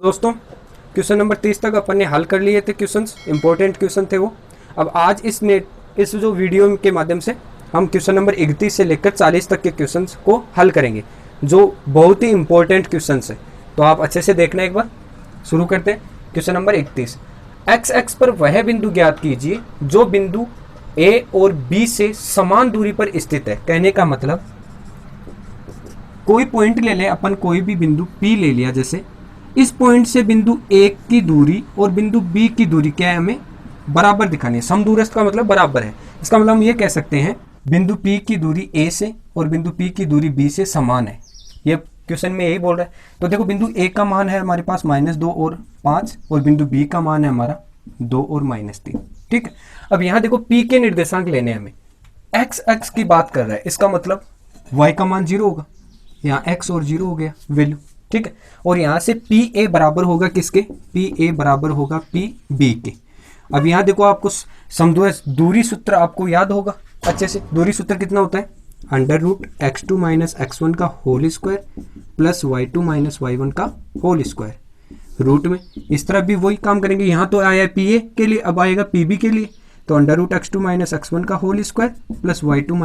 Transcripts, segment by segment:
दोस्तों question number 30 तक अपन ने हल कर लिए थे क्वेश्चंस, इंपॉर्टेंट क्वेश्चन थे वो। अब आज इस जो वीडियो के माध्यम से हम क्वेश्चन नंबर 31 से लेकर 40 तक के क्वेश्चंस को हल करेंगे, जो बहुत ही इंपॉर्टेंट क्वेश्चंस है। तो आप अच्छे से देखना, एक बार शुरू करते हैं। क्वेश्चन नंबर 31, एक्स पर वह बिंदु ज्ञात कीजिए जो बिंदु ए और बी से समान दूरी पर स्थित है। कहने का मतलब कोई पॉइंट ले ले अपन, कोई भी बिंदु P ले लिया, जैसे इस पॉइंट से बिंदु ए की दूरी और बिंदु बी की दूरी क्या है, हमें बराबर दिखानी है। समदूरस्थ का मतलब बराबर है। इसका मतलब हम ये कह सकते हैं बिंदु P की दूरी A से और बिंदु P की दूरी B से समान है। ये क्वेश्चन में यही बोल रहा है। तो देखो, बिंदु A का मान है हमारे पास -2 और 5 और बिंदु B का मान है हमारा 2 और -3। ठीक है। अब यहाँ देखो P के निर्देशांक लेने हमें, x की बात कर रहा है, इसका मतलब y का मान 0 होगा, यहाँ x और 0 हो गया वैल्यू। ठीक है। और यहाँ से पी ए बराबर होगा किसके, पी ए बराबर होगा पी बी के। अब यहाँ देखो, आपको समदूरस्थ दूरी सूत्र आपको याद होगा अच्छे से। दूरी सूत्र कितना होता है, √x2 - x1 का whole square plus y2 - y1 का होल स्क्वायर। रूट में इस तरफ भी वही काम करेंगे। यहाँ तो आया पी ए के लिए, अब आएगा पी बी के लिए। तो √x2 - x1 का whole square plus y2 -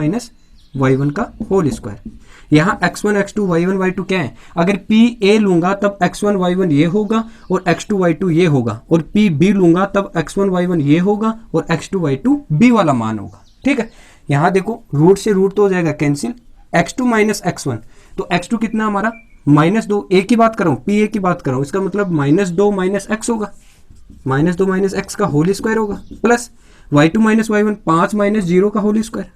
y1 का होल स्क्वायर। यहाँ x1 x2 y1 y2 क्या है, अगर पी ए लूंगा तब x1 y1 ये होगा और x2 y2 ये होगा, और पी बी लूंगा तब x1 y1 ये होगा और x2 y2 बी वाला मान होगा। ठीक है। यहाँ देखो, रूट से रूट तो हो जाएगा कैंसिल, x2 - x1, तो x2 कितना हमारा -2। ए की बात कर रहा हूँ, पी ए की बात कर रहा हूँ, इसका मतलब -2 - x होगा, -2 - x का होल स्क्वायर होगा, प्लस y2 - y1 5 - 0 का होल स्क्वायर,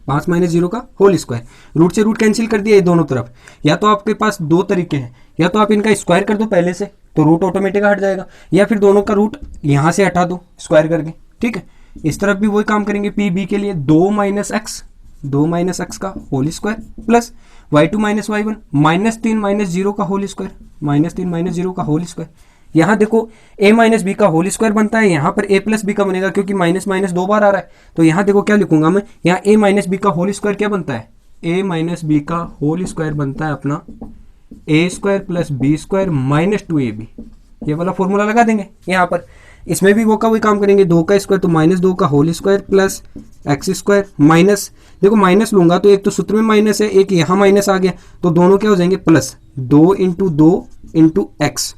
5 - 0 का होल स्क्वायर। रूट से रूट कैंसिल कर दिया ये दोनों तरफ। या तो आपके पास दो तरीके हैं, या तो आप इनका स्क्वायर कर दो पहले से, तो रूट ऑटोमेटिक हट जाएगा, या फिर दोनों का रूट यहाँ से हटा दो स्क्वायर करके। ठीक है। इस तरफ भी वही काम करेंगे, पी बी के लिए 2 - x का whole square plus y2 - y1 -3 - 0 का होल स्क्वायर, -3 - 0 का होल स्क्वायर। यहाँ देखो, a - b का होल स्क्वायर बनता है, यहाँ पर a + b का बनेगा, क्योंकि माइनस माइनस 2 बार आ रहा है। तो यहाँ देखो क्या लिखूंगा मैं, यहाँ a - b का होल स्क्वायर क्या बनता है, a - b का होल स्क्वायर बनता है अपना a² + b² - 2ab। ये वाला फॉर्मूला लगा देंगे यहाँ पर। इसमें भी वो का वही काम करेंगे, 2 का स्क्वायर तो -2 का whole square plus x² minus, देखो माइनस लूंगा तो एक तो सूत्र में माइनस है, एक यहाँ माइनस आ गया, तो दोनों क्या हो जाएंगे प्लस 2 × 2 × x।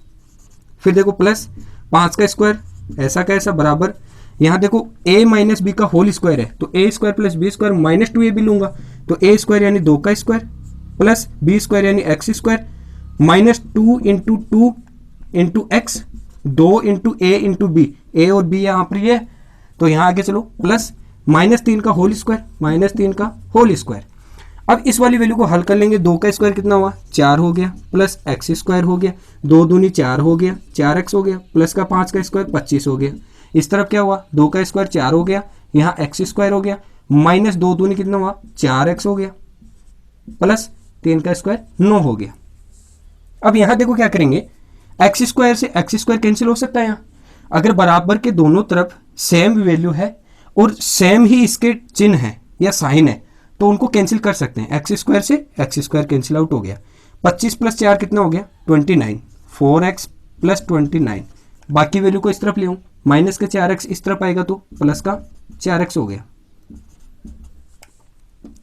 फिर देखो प्लस 5 का स्क्वायर ऐसा का ऐसा बराबर, यहाँ देखो a - b का होल स्क्वायर है, तो a² + b² - 2ab लूंगा, तो a² यानी 2 का स्क्वायर प्लस b² यानी x² -2 × 2 × x, 2 × a × b, a और b यहाँ पर ये, तो यहाँ आगे चलो प्लस -3 का होल स्क्वायर, -3 का होल स्क्वायर। अब इस वाली वैल्यू को हल कर लेंगे, 2 का स्क्वायर कितना हुआ 4 हो गया, प्लस x² हो गया, 2 दूनी 4 हो गया, 4x हो गया, प्लस का 5 का स्क्वायर 25 हो गया। इस तरफ क्या हुआ, 2 का स्क्वायर 4 हो गया, यहाँ x² हो गया, माइनस 2 दूनी कितना हुआ 4x हो गया, प्लस 3 का स्क्वायर 9 हो गया। अब यहाँ देखो क्या करेंगे, x² से x² कैंसिल हो सकता है। यहाँ अगर बराबर के दोनों तरफ सेम वैल्यू है और सेम ही इसके चिन्ह है या साइन है, तो उनको कैंसिल कर सकते हैं। x² से x² कैंसिल आउट हो गया, 25 + 4 कितना हो गया 29, 4x + 29। बाकी वैल्यू को इस तरफ ले आऊँ, माइनस का 4x इस तरफ आएगा तो प्लस का 4x हो गया,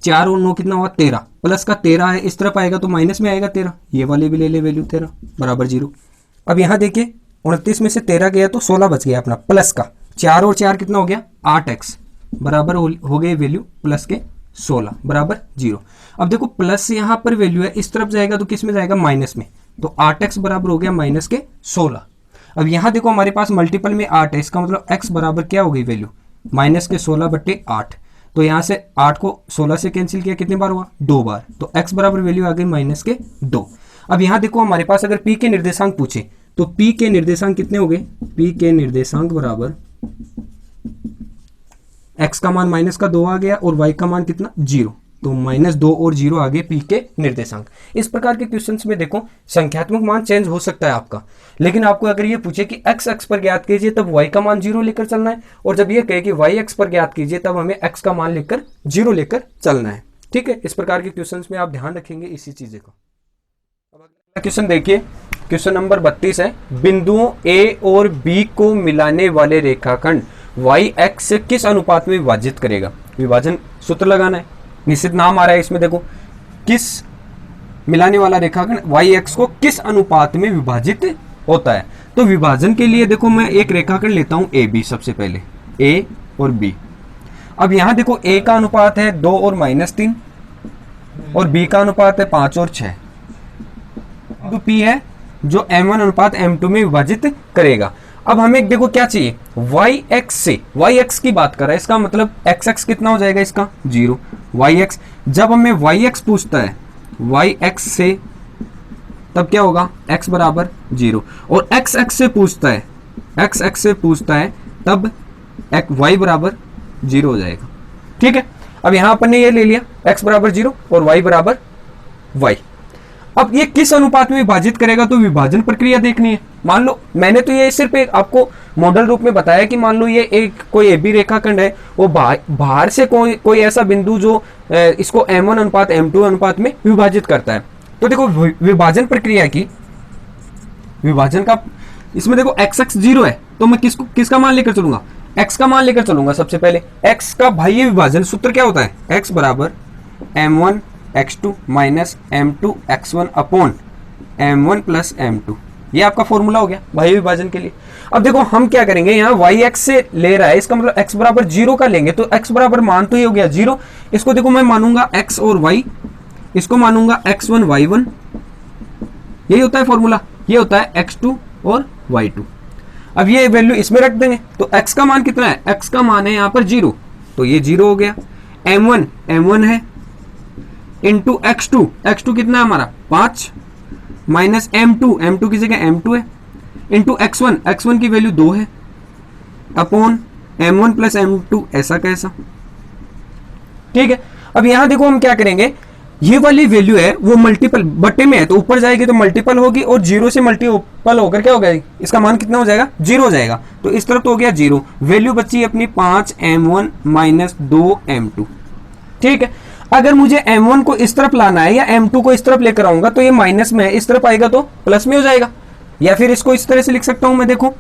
4 और 9 कितना हुआ 13, प्लस का 13 है इस तरफ आएगा तो माइनस में आएगा 13, ये वाले भी ले ले वैल्यू 13 बराबर 0। अब यहाँ देखिए 29 में से 13 गया तो 16 बच गया अपना, प्लस का 4 और 4 कितना हो गया 8x बराबर हो गए वैल्यू प्लस के 16 बराबर 0। अब देखो प्लस यहाँ पर वैल्यू है, इस तरफ जाएगा तो किस में जाएगा माइनस में, तो 8x बराबर हो गया माइनस के 16। अब यहाँ देखो हमारे पास मल्टीपल में 8 है, इसका मतलब x बराबर क्या हो गई वैल्यू -16 / 8। तो यहाँ से 8 को 16 से कैंसिल किया, कितनी बार हुआ 2 बार, तो x बराबर वैल्यू आ गई -2। अब यहाँ देखो हमारे पास अगर p के निर्देशांक पूछे तो p के निर्देशांक कितने हो गए, p के निर्देशांक बराबर x का मान -2 आ गया और y का मान कितना 0, तो -2 और 0 आ गए p के निर्देशांक। इस प्रकार के क्वेश्चंस में देखो संख्यात्मक मान चेंज हो सकता है आपका, लेकिन आपको अगर ये पूछे कि x अक्ष पर ज्ञात कीजिए तब y का मान 0 लेकर चलना है, और जब ये कहे कि y अक्ष पर ज्ञात कीजिए तब हमें x का मान लेकर 0 लेकर चलना है। ठीक है। इस प्रकार के क्वेश्चंस में आप ध्यान रखेंगे इसी चीजें को। अब अगला क्वेश्चन देखिए, क्वेश्चन नंबर 32 है, बिंदुओं ए और बी को मिलाने वाले रेखाखंड वाई एक्स से किस अनुपात में विभाजित करेगा। विभाजन सूत्र लगाना है, निश्चित नाम आ रहा है इसमें, देखो किस मिलाने वाला रेखाखंड वाई एक्स को किस अनुपात में विभाजित होता है। तो विभाजन के लिए देखो मैं एक रेखाखंड लेता हूं ए बी, सबसे पहले ए और बी। अब यहां देखो ए का अनुपात है 2 और -3 और बी का अनुपात है 5 और 6। तो पी है जो m1 अनुपात m2 में विभाजित करेगा। अब हमें देखो क्या चाहिए, वाई एक्स से, वाई एक्स की बात कर रहा है, इसका मतलब एक्स एक्स कितना हो जाएगा इसका 0। वाई एक्स, जब हमें वाई एक्स पूछता है वाई एक्स से, तब क्या होगा x बराबर 0, और x x से पूछता है, x x से पूछता है तब y बराबर 0 हो जाएगा। ठीक है, अब यहां अपन ने ये ले लिया x बराबर 0 और y बराबर y। अब ये किस अनुपात में विभाजित करेगा, तो विभाजन प्रक्रिया देखनी है। मान लो मैंने तो ये सिर्फ एक आपको मॉडल रूप में बताया कि मान लो ये एक कोई ए बी रेखाखंड है, वो बाहर से कोई ऐसा बिंदु जो इसको m1 अनुपात m2 अनुपात में विभाजित करता है। तो देखो विभाजन प्रक्रिया की, विभाजन का इसमें देखो x x 0 है, तो मैं किसका मान लेकर चलूंगा, x का मान लेकर चलूंगा। सबसे पहले x का भाई विभाजन सूत्र क्या होता है, x बराबर m1 x2 minus m2 x1 upon m1 plus m2। ये आपका फॉर्मूला हो गया भाई विभाजन के लिए। अब देखो हम क्या करेंगे, यहाँ वाई एक्स से ले रहा है, इसका मतलब x बराबर 0 का लेंगे, तो x बराबर मान तो ये हो गया 0। इसको देखो मैं मानूंगा x और y, इसको मानूंगा x1 y1, यही होता है फॉर्मूला, ये होता है x2 और y2। अब ये वैल्यू इसमें रख देंगे, तो x का मान कितना है, x का मान है यहाँ पर 0, तो ये 0 हो गया। m1 है इंटू x2 कितना है हमारा 5, माइनस m2 की जगह m2 है, इंटू x1 की वैल्यू 2 है, अपॉन m1 प्लस m2 ऐसा कैसा। ठीक है, अब यहां देखो हम क्या करेंगे, ये वाली वैल्यू है वो मल्टीपल बट्टे में है, तो ऊपर जाएगी तो मल्टीपल होगी, और 0 से मल्टीपल होकर क्या हो गया, इसका मान कितना हो जाएगा 0 हो जाएगा। तो इस तरफ तो हो गया 0, वैल्यू बची अपनी 5m1 माइनस 2m2। ठीक है, अगर मुझे m1 को इस तरफ लाना है या m2 को इस तरफ लेकर आऊंगा, तो ये माइनस में है, इस तरफ आएगा तो प्लस में हो जाएगा। या फिर इसको इस तरह से लिख सकता हूं मैं, देखो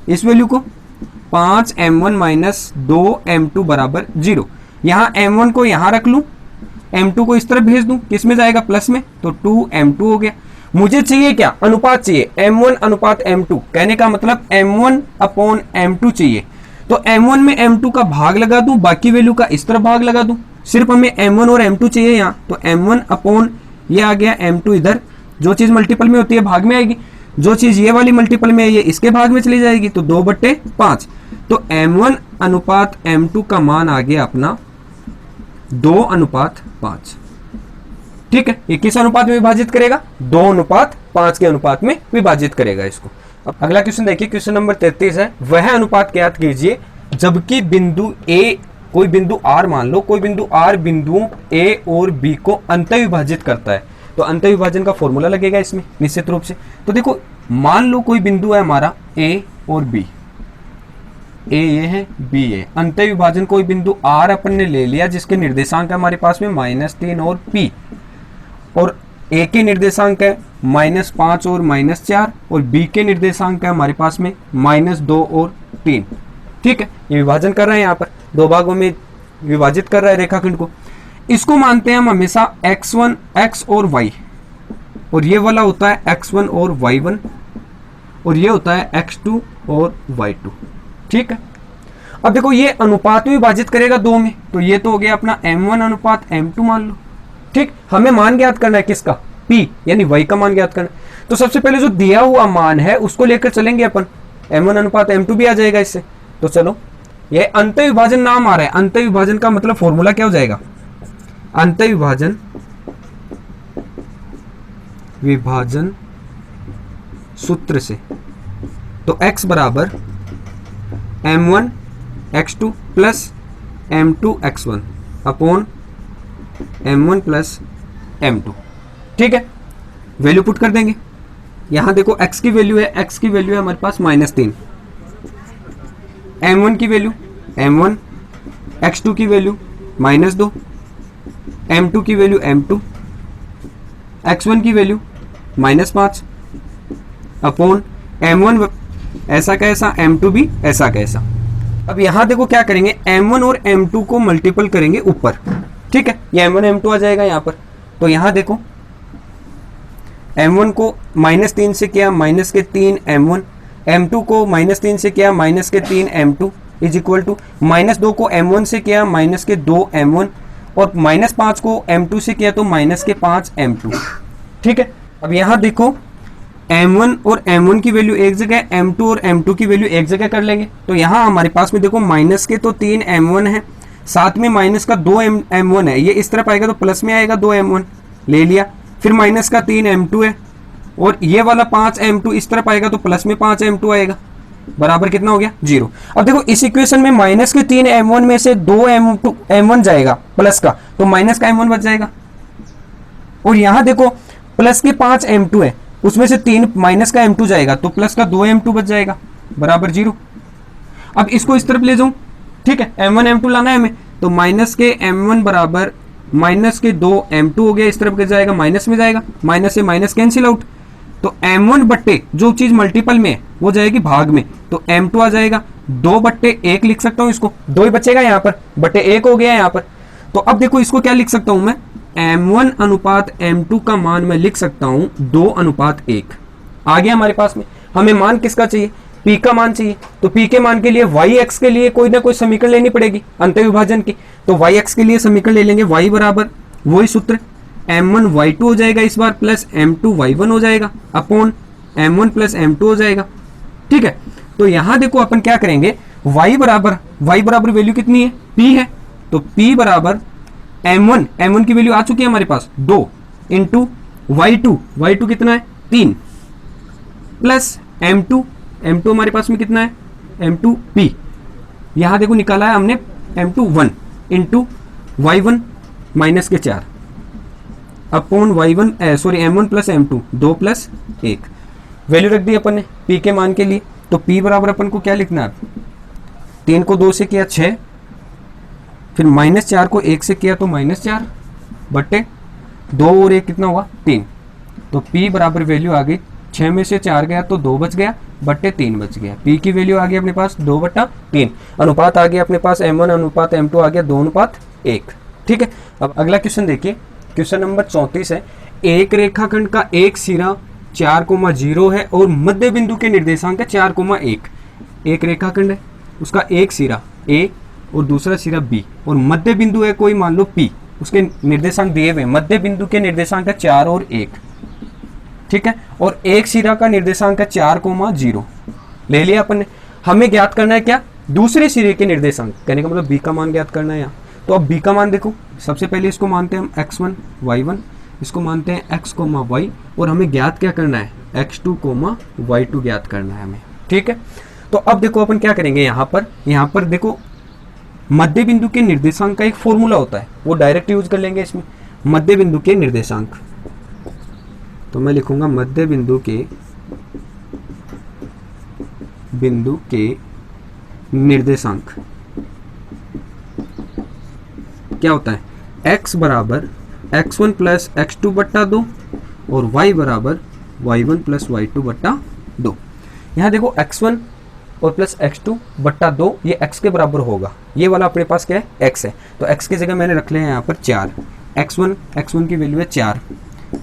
इस वैल्यू को 5m1 माइनस 2m2 बराबर 0। यहां m1 को यहां रख लूं, m2 को इस तरफ भेज दूं, किस में जाएगा प्लस में, तो 2m2 हो गया। मुझे चाहिए क्या, अनुपात चाहिए, m1 अनुपात m2, कहने का मतलब m1 अपॉन m2 चाहिए। तो m1 में m2 का भाग लगा दूं, बाकी वैल्यू का इस तरफ भाग लगा दूं, सिर्फ हमें m1 और m2 चाहिए यहाँ, तो m1 अपॉन ये आ गया m2 इधर, जो चीज मल्टीपल में होती है भाग में आएगी, जो चीज ये वाली मल्टीपल में है ये इसके भाग में चली जाएगी, तो 2/5। तो m1 अनुपात m2 का मान आ गया अपना 2:5। ठीक है, ये किस अनुपात में विभाजित करेगा, 2:5 के अनुपात में विभाजित करेगा इसको। अब अगला क्वेश्चन देखिए, क्वेश्चन नंबर 33 है, वह अनुपात ज्ञात कीजिए जबकि बिंदु ए, कोई बिंदु R मान लो, कोई बिंदु R बिंदुओं A और B को अंत विभाजित करता है। तो अंत विभाजन का फॉर्मूला लगेगा इसमें निश्चित रूप से। तो देखो मान लो कोई बिंदु है हमारा A और B, A ये है B ये, अंत विभाजन कोई बिंदु R अपन ने ले लिया जिसके निर्देशांक है हमारे पास में -3 और P, और A के निर्देशांक है -5 और -4, और B के निर्देशांक है हमारे पास में -2 और 3। ठीक है, ये विभाजन कर रहे हैं, यहाँ पर दो भागों में विभाजित कर रहा है रेखाखंड को। इसको मानते हैं हम हमेशा x1 x और y, और ये वाला होता है x1 और y1, और ये होता है x2 और y2। ठीक है, अब देखो ये अनुपात में विभाजित करेगा 2 में, तो ये तो हो गया अपना m1 अनुपात m2 मान लो। ठीक, हमें मान ज्ञात करना है किसका, p यानी y का मान ज्ञात करना है। तो सबसे पहले जो दिया हुआ मान है उसको लेकर चलेंगे अपन, m1 अनुपात m2 भी आ जाएगा इससे। तो चलो, ये अंत विभाजन नाम आ रहा है, अंत विभाजन का मतलब फॉर्मूला क्या हो जाएगा, अंत विभाजन सूत्र से, तो x बराबर m1 x2 plus m2 x1 upon m1 plus m2। ठीक है, वैल्यू पुट कर देंगे। यहां देखो x की वैल्यू है, x की वैल्यू है हमारे पास -3, m1 की वैल्यू m1, x2 की वैल्यू -2, m2 की वैल्यू m2, x1 की वैल्यू -5, अपॉन m1 ऐसा कैसा, m2 भी ऐसा कैसा। अब यहां देखो क्या करेंगे, m1 और m2 को मल्टीपल करेंगे ऊपर, ठीक है, ये m1 m2 आ जाएगा यहां पर। तो यहां देखो m1 को -3 से किया -3 m1, m2 को -3 से किया -3 m2 इज इक्वल टू -2 को m1 से किया -2 m1 और -5 को m2 से किया तो -5 m2, ठीक है। अब यहां देखो m1 और m1 की वैल्यू एक जगह, m2 और m2 की वैल्यू एक जगह कर लेंगे। तो यहाँ हमारे पास में देखो माइनस के तो 3 m1 है, साथ में माइनस का 2 m1 है, ये इस तरफ आएगा तो प्लस में आएगा 2 m1 ले लिया, फिर माइनस का 3 m2 है और ये वाला 5 m2 इस तरफ आएगा तो प्लस में 5 m2 आएगा, बराबर कितना हो गया 0। अब देखो इस इक्वेशन में माइनस के 3 m1 में से 2 m1 जाएगा प्लस का, तो माइनस का m1 बच जाएगा। और यहाँ देखो प्लस के 5 m2 है, उसमें से 3 माइनस का m2 जाएगा तो प्लस का 2 m2 बच जाएगा, बराबर 0। अब इसको इस तरफ ले जाऊं, ठीक है, m1 m2 लाना है हमें, तो माइनस के m1 बराबर माइनस के 2 m2 हो गया, इस तरफ जाएगा माइनस में जाएगा, माइनस से माइनस कैंसिल आउट, तो m1 बट्टे जो चीज मल्टीपल में है वो जाएगी भाग में, तो m2 आ जाएगा 2 बट्टे 1 लिख सकता हूं, इसको 2 ही बचेगा यहाँ पर, बट्टे 1 हो गया यहाँ पर। तो अब देखो इसको क्या लिख सकता हूं मैं, m1 अनुपात m2 का मान मैं लिख सकता हूं 2:1 आ गया हमारे पास में। हमें मान किसका चाहिए, p का मान चाहिए, तो p के मान के लिए yx के लिए कोई ना कोई समीकरण लेनी पड़ेगी अंतर विभाजन की, तो yx के लिए समीकरण ले लेंगे, y बराबर वही सूत्र m1 y2 हो जाएगा इस बार प्लस m2 y1 हो जाएगा अपॉन m1 प्लस m2 हो जाएगा, ठीक है। तो यहां देखो अपन क्या करेंगे, y बराबर वैल्यू कितनी है, p है, तो p बराबर m1 की वैल्यू आ चुकी है हमारे पास 2 इंटू y2 कितना है 3 प्लस m2 हमारे पास में कितना है m2 p, यहां देखो निकाला है हमने m2 1 इंटू y1 माइनस के 4 upon m1 plus m2 2 plus 1 value रख दी अपन ने p के मान के लिए। तो p बराबर अपन को क्या लिखना है, 3 को 2 से किया 6, फिर -4 को 1 से किया तो -4 बट्टे 2 और 1 कितना हुआ 3, तो p बराबर वैल्यू आ गई 6 में से 4 गया तो 2 बच गया बट्टे 3 बच गया, p की वैल्यू आ गई अपने पास 2/3, अनुपात आ गया अपने पास m1 अनुपात m2 आ गया 2:1, ठीक है। अब अगला क्वेश्चन देखिए, क्वेश्चन नंबर 34 है, एक रेखाखंड का एक सिरा 4,0 है और मध्य बिंदु के निर्देशांक है 4,1। एक रेखाखंड है, उसका एक सिरा a और दूसरा सिरा b और मध्य बिंदु है कोई मान लो p, उसके निर्देशांक दिए हुए, मध्य बिंदु के निर्देशांक है 4 और 1, ठीक है, और एक सिरा का निर्देशांक है 4,0 ले लिया अपन ने। हमें ज्ञात करना है क्या, दूसरे सिरे के निर्देशांक, कहने का मतलब b का मान ज्ञात करना है यहाँ। तो अब b का मान देखो, सबसे पहले इसको मानते हैं हम x1 y1, इसको मानते हैं x, y और हमें ज्ञात क्या करना है x2, y2 ज्ञात करना है हमें, ठीक है। तो अब देखो अपन क्या करेंगे, यहाँ पर देखो मध्य बिंदु के निर्देशांक का एक फॉर्मूला होता है, वो डायरेक्ट यूज कर लेंगे इसमें। मध्य बिंदु के निर्देशांक, तो मैं लिखूंगा मध्य बिंदु के निर्देशांक क्या होता है, x बराबर x1 प्लस x2 बट्टा 2 और y बराबर y1 प्लस y2 बट्टा 2। यहाँ देखो x1 और प्लस x2 बट्टा 2 ये x के बराबर होगा, ये वाला अपने पास क्या है x है, तो x की जगह मैंने रख लिया है यहाँ पर 4, x1 की वैल्यू है 4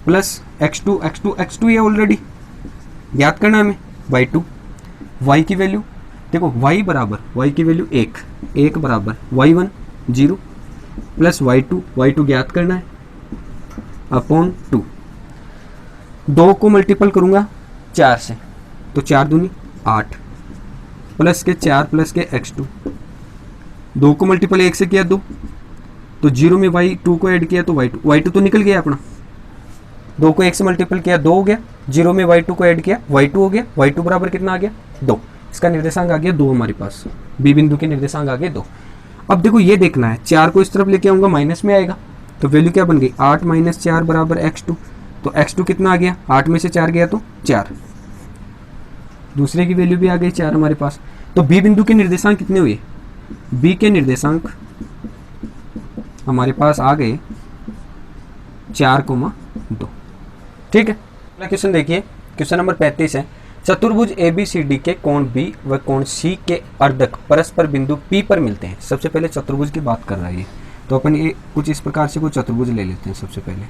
प्लस x2 ये ऑलरेडी याद करना हमें y2, y की वैल्यू देखो y की वैल्यू 1 बराबर y1 0 प्लस y2 ज्ञात करना है अपॉन 2, 2 को मल्टीपल करूंगा 4 से तो 4 दूनी 8 प्लस के 4 प्लस के x2, 2 को मल्टीपल 1 से किया 2, तो 0 में y2 को ऐड किया तो y2 तो निकल गया अपना, 2 को 1 से मल्टीपल किया 2 हो गया, 0 में y2 को ऐड किया y2 हो गया, y2 बराबर कितना आ गया 2, इसका निर्देशांक आ गया 2 हमारे पास, b बिंदु के निर्देशांक आ गए 2। अब देखो ये देखना है, 4 को इस तरफ लेके आऊंगा माइनस में आएगा, तो वैल्यू क्या बन गई 8 - 4 बराबर x2, तो x2 कितना आ गया 8 में से 4 गया तो 4, दूसरे की वैल्यू भी आ गई 4 हमारे पास। तो b बिंदु के निर्देशांक कितने हुए, b के निर्देशांक हमारे पास आ गए 4,2, ठीक है। अगला क्वेश्चन देखिए, क्वेश्चन नंबर 35 है, चतुर्भुज ABCD के कोण B व कोण C के अर्धक परस्पर बिंदु P पर मिलते हैं। सबसे पहले चतुर्भुज की बात कर रहा है ये, तो अपन ये कुछ इस प्रकार से कुछ चतुर्भुज ले लेते हैं सबसे पहले।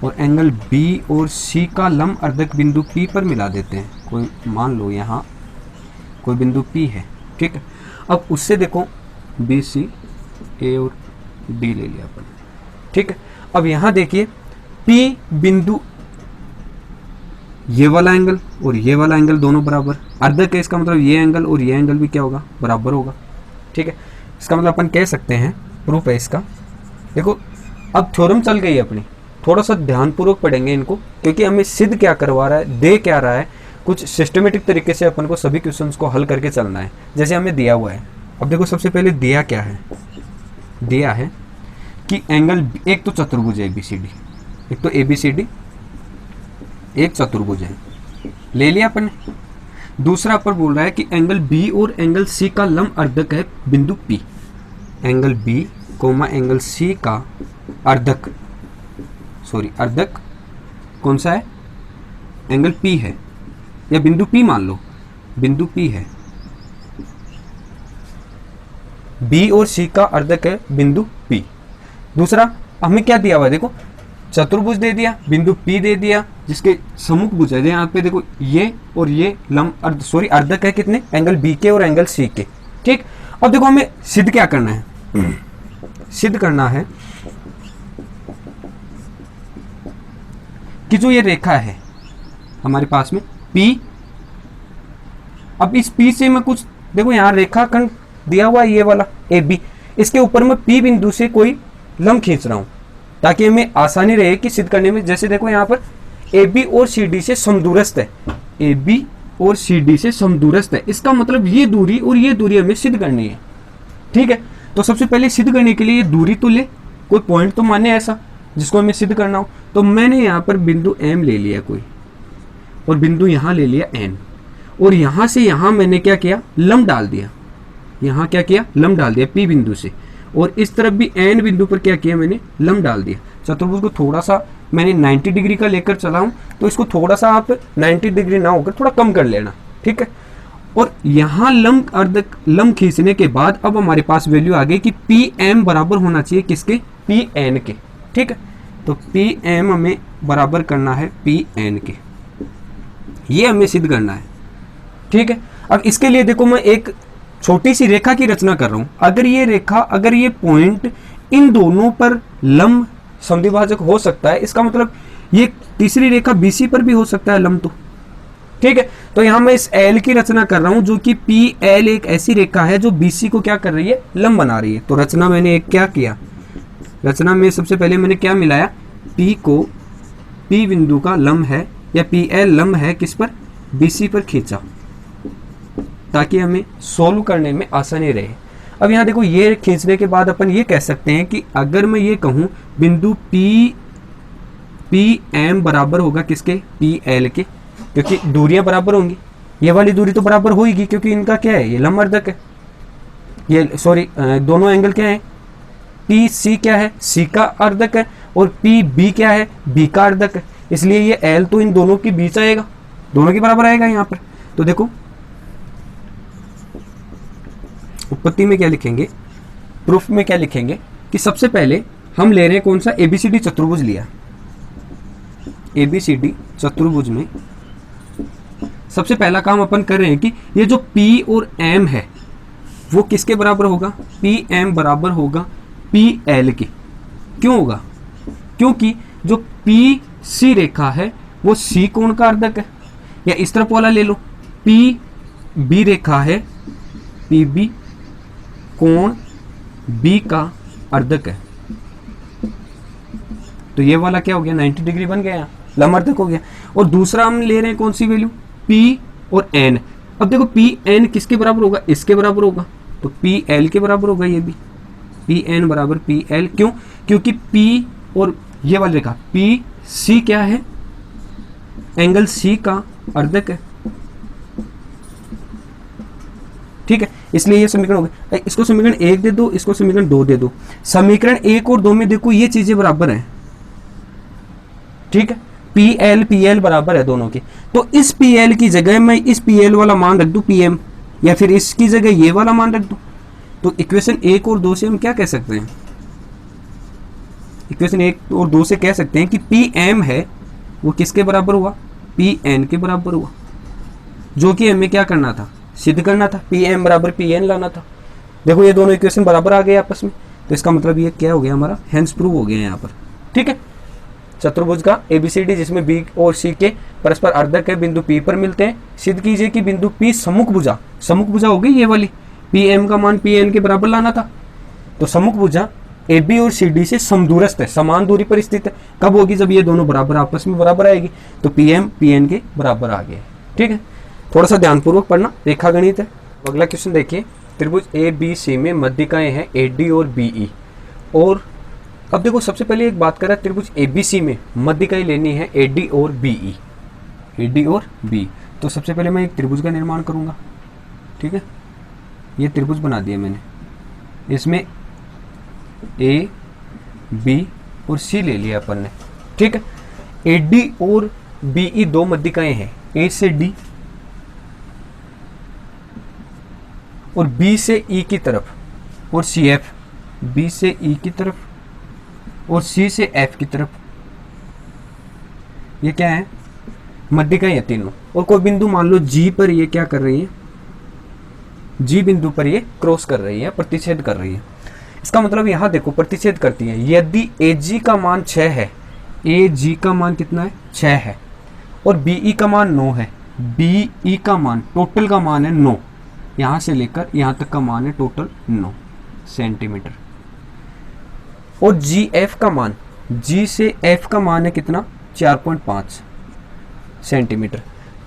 और एंगल B और C का लंब अर्धक बिंदु P पर मिला देते हैं। कोई मान लो यहाँ कोई बिंदु P है, ठीक है। अब उससे देखो BC, A और D ले लिया अपन, ठीक है। अब यहाँ देखिए P बिंदु, ये वाला एंगल और ये वाला एंगल दोनों बराबर, अर्धक है, इसका मतलब ये एंगल और ये एंगल भी क्या होगा, बराबर होगा, ठीक है। इसका मतलब अपन कह सकते हैं, प्रूफ है इसका। देखो अब थ्योरम चल गई है अपनी, थोड़ा सा ध्यानपूर्वक पढ़ेंगे इनको, क्योंकि हमें सिद्ध क्या करवा रहा है, दे क्या रहा है, कुछ सिस्टमेटिक तरीके से अपन को सभी क्वेश्चंस को हल करके चलना है जैसे हमें दिया हुआ है। अब देखो सबसे पहले दिया क्या है, दिया है कि एंगल, एक तो चतुर्भुज है ABCD, एक तो ABCD एक चतुर्भुज है, ले लिया अपन। दूसरा पर बोल रहा है कि एंगल B और एंगल C का लंब अर्धक है बिंदु P। Angle B comma angle C का अर्धक, सॉरी अर्धक कौन सा है, एंगल P है, या बिंदु P मान लो, बिंदु P है। B और C का अर्धक है बिंदु P। दूसरा हमें क्या दिया हुआ है, देखो चतुर्भुज दे दिया, बिंदु P दे दिया जिसके सम्मुख भुज है, यहाँ पे देखो ये और ये लंब सॉरी अर्धक है कितने, एंगल B के और एंगल C के, ठीक। अब देखो हमें सिद्ध क्या करना है, सिद्ध करना है कि जो ये रेखा है हमारे पास में P, अब इस P से मैं कुछ, देखो यहाँ रेखाखंड दिया हुआ है ये वाला AB, इसके ऊपर मैं P बिंदु से कोई लंब खींच रहा हूं ताकि हमें आसानी रहे कि सिद्ध करने में। जैसे देखो यहाँ पर AB और CD से समदूरस्थ है, AB और CD से समदूरस्थ है, इसका मतलब ये दूरी और ये दूरी हमें सिद्ध करनी है, ठीक है। तो सबसे पहले सिद्ध करने के लिए ये दूरी तो ले, कोई पॉइंट तो माने ऐसा जिसको हमें सिद्ध करना हो। तो मैंने यहाँ पर बिंदु M ले लिया कोई, और बिंदु यहाँ ले लिया N, और यहाँ से यहाँ मैंने क्या किया, लंब डाल दिया, यहाँ क्या किया, लंब डाल दिया P बिंदु से, और इस तरफ भी N बिंदु पर क्या किया, मैंने लंब डाल दिया। चतुर्भुज को थोड़ा सा मैंने 90 डिग्री का लेकर चला हूँ, तो इसको थोड़ा सा आप 90 डिग्री ना होकर थोड़ा कम कर लेना, ठीक है। और यहाँ लंब अर्धक लंब खींचने के बाद अब हमारे पास वैल्यू आ गई कि PM बराबर होना चाहिए किसके, PN के, ठीक है। तो PM हमें बराबर करना है PN के, ये हमें सिद्ध करना है, ठीक है। अब इसके लिए देखो मैं एक छोटी सी रेखा की रचना कर रहा हूं। अगर ये रेखा, अगर ये पॉइंट इन दोनों पर लंब समद्विभाजक हो सकता है, इसका मतलब ये तीसरी रेखा BC पर भी हो सकता है लंब, तो ठीक है। तो यहां मैं इस L की रचना कर रहा हूं जो कि PL एक ऐसी रेखा है जो BC को क्या कर रही है, लंब बना रही है। तो रचना मैंने एक क्या किया, रचना में सबसे पहले मैंने क्या मिलाया, P को P बिंदु का लंब है या PL लंब है किस पर, BC पर खींचा ताकि हमें सोल्व करने में आसानी रहे। अब यहाँ देखो ये खींचने के बाद अपन ये कह सकते हैं कि अगर मैं ये कहूँ बिंदु PM बराबर होगा किसके, PL के, क्योंकि दूरियां बराबर होंगी, ये वाली दूरी तो बराबर होगी क्योंकि इनका क्या है, ये लंब अर्धक है, ये सॉरी दोनों एंगल क्या है, PC क्या है, C का अर्धक है, और PB क्या है, B का अर्धक है, इसलिए ये L तो इन दोनों के बीच आएगा, दोनों के बराबर आएगा यहाँ पर। तो देखो उत्पत्ति में क्या लिखेंगे, प्रूफ में क्या लिखेंगे कि सबसे पहले हम ले रहे हैं कौन सा, ABCD चतुर्भुज लिया। ABCD चतुर्भुज में सबसे पहला काम अपन कर रहे हैं कि ये जो P और M है वो किसके बराबर होगा, PM बराबर होगा PL के। क्यों होगा, क्योंकि जो PC रेखा है वो C कोण का अर्धक है, या इस तरफ वाला ले लो, PB रेखा है, PB कोण B का अर्धक है। तो ये वाला क्या हो गया, 90 डिग्री बन गया, लंब अर्धक हो गया। और दूसरा हम ले रहे हैं कौन सी वैल्यू, P और N। अब देखो PN किसके बराबर होगा, इसके बराबर होगा, तो PL के बराबर होगा ये भी, PN बराबर PL। क्यों, क्योंकि P और ये वाली रेखा PC क्या है, एंगल C का अर्धक है, ठीक है। इसलिए ये समीकरण हो गया। इसको समीकरण 1 दे दो, इसको समीकरण 2 दे दो। समीकरण 1 और 2 में देखो ये चीजें बराबर हैं, ठीक है, पी एल बराबर है दोनों के। तो इस पी एल की जगह मैं इस पी एल वाला मान रख दूं पी एम, या फिर इसकी जगह ये वाला मान रख दूं। तो इक्वेशन 1 और 2 से हम क्या कह सकते हैं, इक्वेशन 1 और 2 से कह सकते हैं कि पी एम है वो किसके बराबर हुआ, पी एन के बराबर हुआ, जो कि हमें क्या करना था, सिद्ध करना था, पी एम बराबर पी एन लाना था। देखो ये दोनों इक्वेशन बराबर आ गए आपस में, तो इसका मतलब ये क्या हो गया हमारा, हेंस प्रूव हो गया यहाँ पर। ठीक है, चतुर्भुज का एबीसीडी जिसमें बी और सी के परस्पर अर्धक के बिंदु पी पर मिलते हैं, सिद्ध कीजिए कि बिंदु पी सम्मुख भुजा हो गई ये वाली, पी एम का मान पी एन के बराबर लाना था। तो सम्मुख भुजा ए बी और सी डी से समदूरस्थ है, समान दूरी पर स्थित है। कब होगी, जब ये दोनों बराबर आपस में बराबर आएगी। तो पी एम पी एन के बराबर आ गए। ठीक है, थोड़ा सा ध्यानपूर्वक पढ़ना, रेखा गणित है। अगला क्वेश्चन देखिए, त्रिभुज ए बी सी में मध्यिकाएं हैं ए डी और बी ई। और अब देखो सबसे पहले एक बात करें, त्रिभुज ए बी सी में मध्यिकाएं लेनी है ए डी और बी ई, ए डी और बी। तो सबसे पहले मैं एक त्रिभुज का निर्माण करूंगा। ठीक है, ये त्रिभुज बना दिया मैंने, इसमें ए बी और सी ले लिया अपन ने। ठीक है, ए डी और बी ई दो मध्यिकाएं हैं, ए से डी और बी से ई की तरफ, और सी एफ, बी से ई की तरफ और सी से एफ की तरफ। ये क्या है, मध्यिकाएं हैं तीनों। और कोई बिंदु मान लो जी पर ये क्या कर रही है, जी बिंदु पर ये क्रॉस कर रही है, प्रतिच्छेद कर रही है। इसका मतलब यहां देखो प्रतिच्छेद करती है। यदि ए जी का मान 6 है, ए जी का मान कितना है, 6 है, और बी ई का मान 9 है, बी ई का मान टोटल का मान है 9, यहां से लेकर यहां तक का मान है टोटल 9 सेंटीमीटर। और जी एफ का मान, जी से एफ का मान है कितना, 4.5 सेंटीमीटर।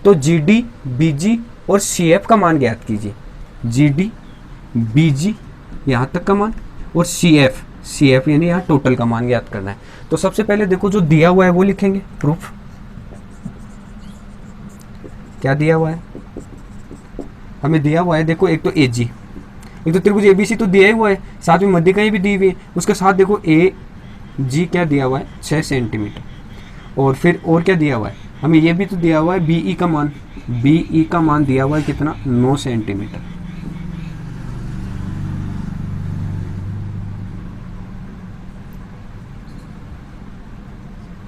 तो जी डी बी जी और सी एफ का मान ज्ञात कीजिए, जी डी बी जी यहां तक का मान, और सी एफ यानी यहाँ टोटल का मान ज्ञात करना है। तो सबसे पहले देखो जो दिया हुआ है वो लिखेंगे, प्रूफ क्या दिया हुआ है, हमें दिया हुआ है देखो, एक तो ए जी, एक तो त्रिभुज एबीसी तो दिया ही हुआ है, साथ में मध्यिकाएं भी दी हुई है। उसके साथ देखो ए जी क्या दिया हुआ है, 6 सेंटीमीटर। और फिर और क्या दिया हुआ है, हमें ये भी तो दिया हुआ है बीई का मान, बीई का मान दिया हुआ है कितना, 9 सेंटीमीटर।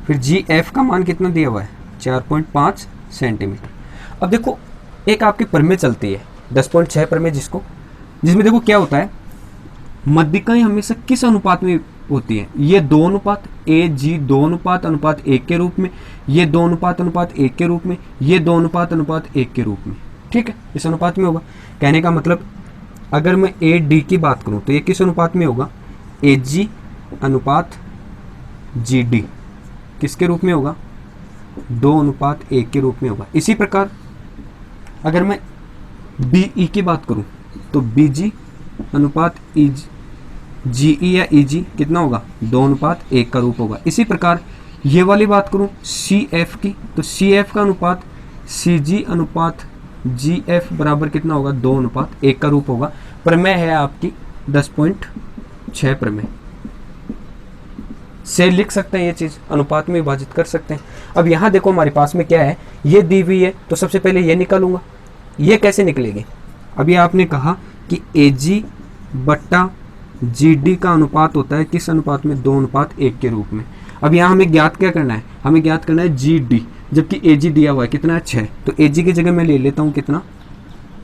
फिर जी एफ का मान कितना दिया हुआ है, 4.5 सेंटीमीटर। अब देखो एक आपकी प्रमेय चलती है 10.6 प्रमेय, जिसमें देखो क्या होता है, मध्यिकाएं हमेशा किस अनुपात में होती है, ये 2 अनुपात, ए जी 2 अनुपात अनुपात 1 के रूप में, ये 2 अनुपात अनुपात 1 के रूप में, ये 2 अनुपात अनुपात 1 के रूप में। ठीक है, इस अनुपात में होगा। कहने का मतलब अगर मैं ए डी की बात करूं तो ये किस अनुपात में होगा, ए जी अनुपात जी डी किसके रूप में होगा, 2 अनुपात 1 के रूप में होगा। इसी प्रकार अगर मैं बी ई की बात करूं तो बी जी अनुपात ई जी ई या ई जी कितना होगा, 2 अनुपात 1 का रूप होगा। इसी प्रकार ये वाली बात करूं सी एफ की, तो सी एफ का अनुपात सी जी अनुपात जी एफ बराबर कितना होगा, 2 अनुपात 1 का रूप होगा। प्रमेय है आपकी 10.6 प्रमेय से लिख सकते हैं, ये चीज अनुपात में विभाजित कर सकते हैं। अब यहाँ देखो हमारे पास में क्या है, ये दी हुई है, तो सबसे पहले ये निकालूंगा। ये कैसे निकलेगी, अभी आपने कहा कि ए जी बट्टा जी डी का अनुपात होता है किस अनुपात में, 2 अनुपात 1 के रूप में। अब यहाँ हमें ज्ञात क्या करना है, हमें ज्ञात करना है जी डी, जबकि ए जी दिया हुआ है कितना है, 6। तो ए जी की जगह मैं ले लेता हूँ कितना,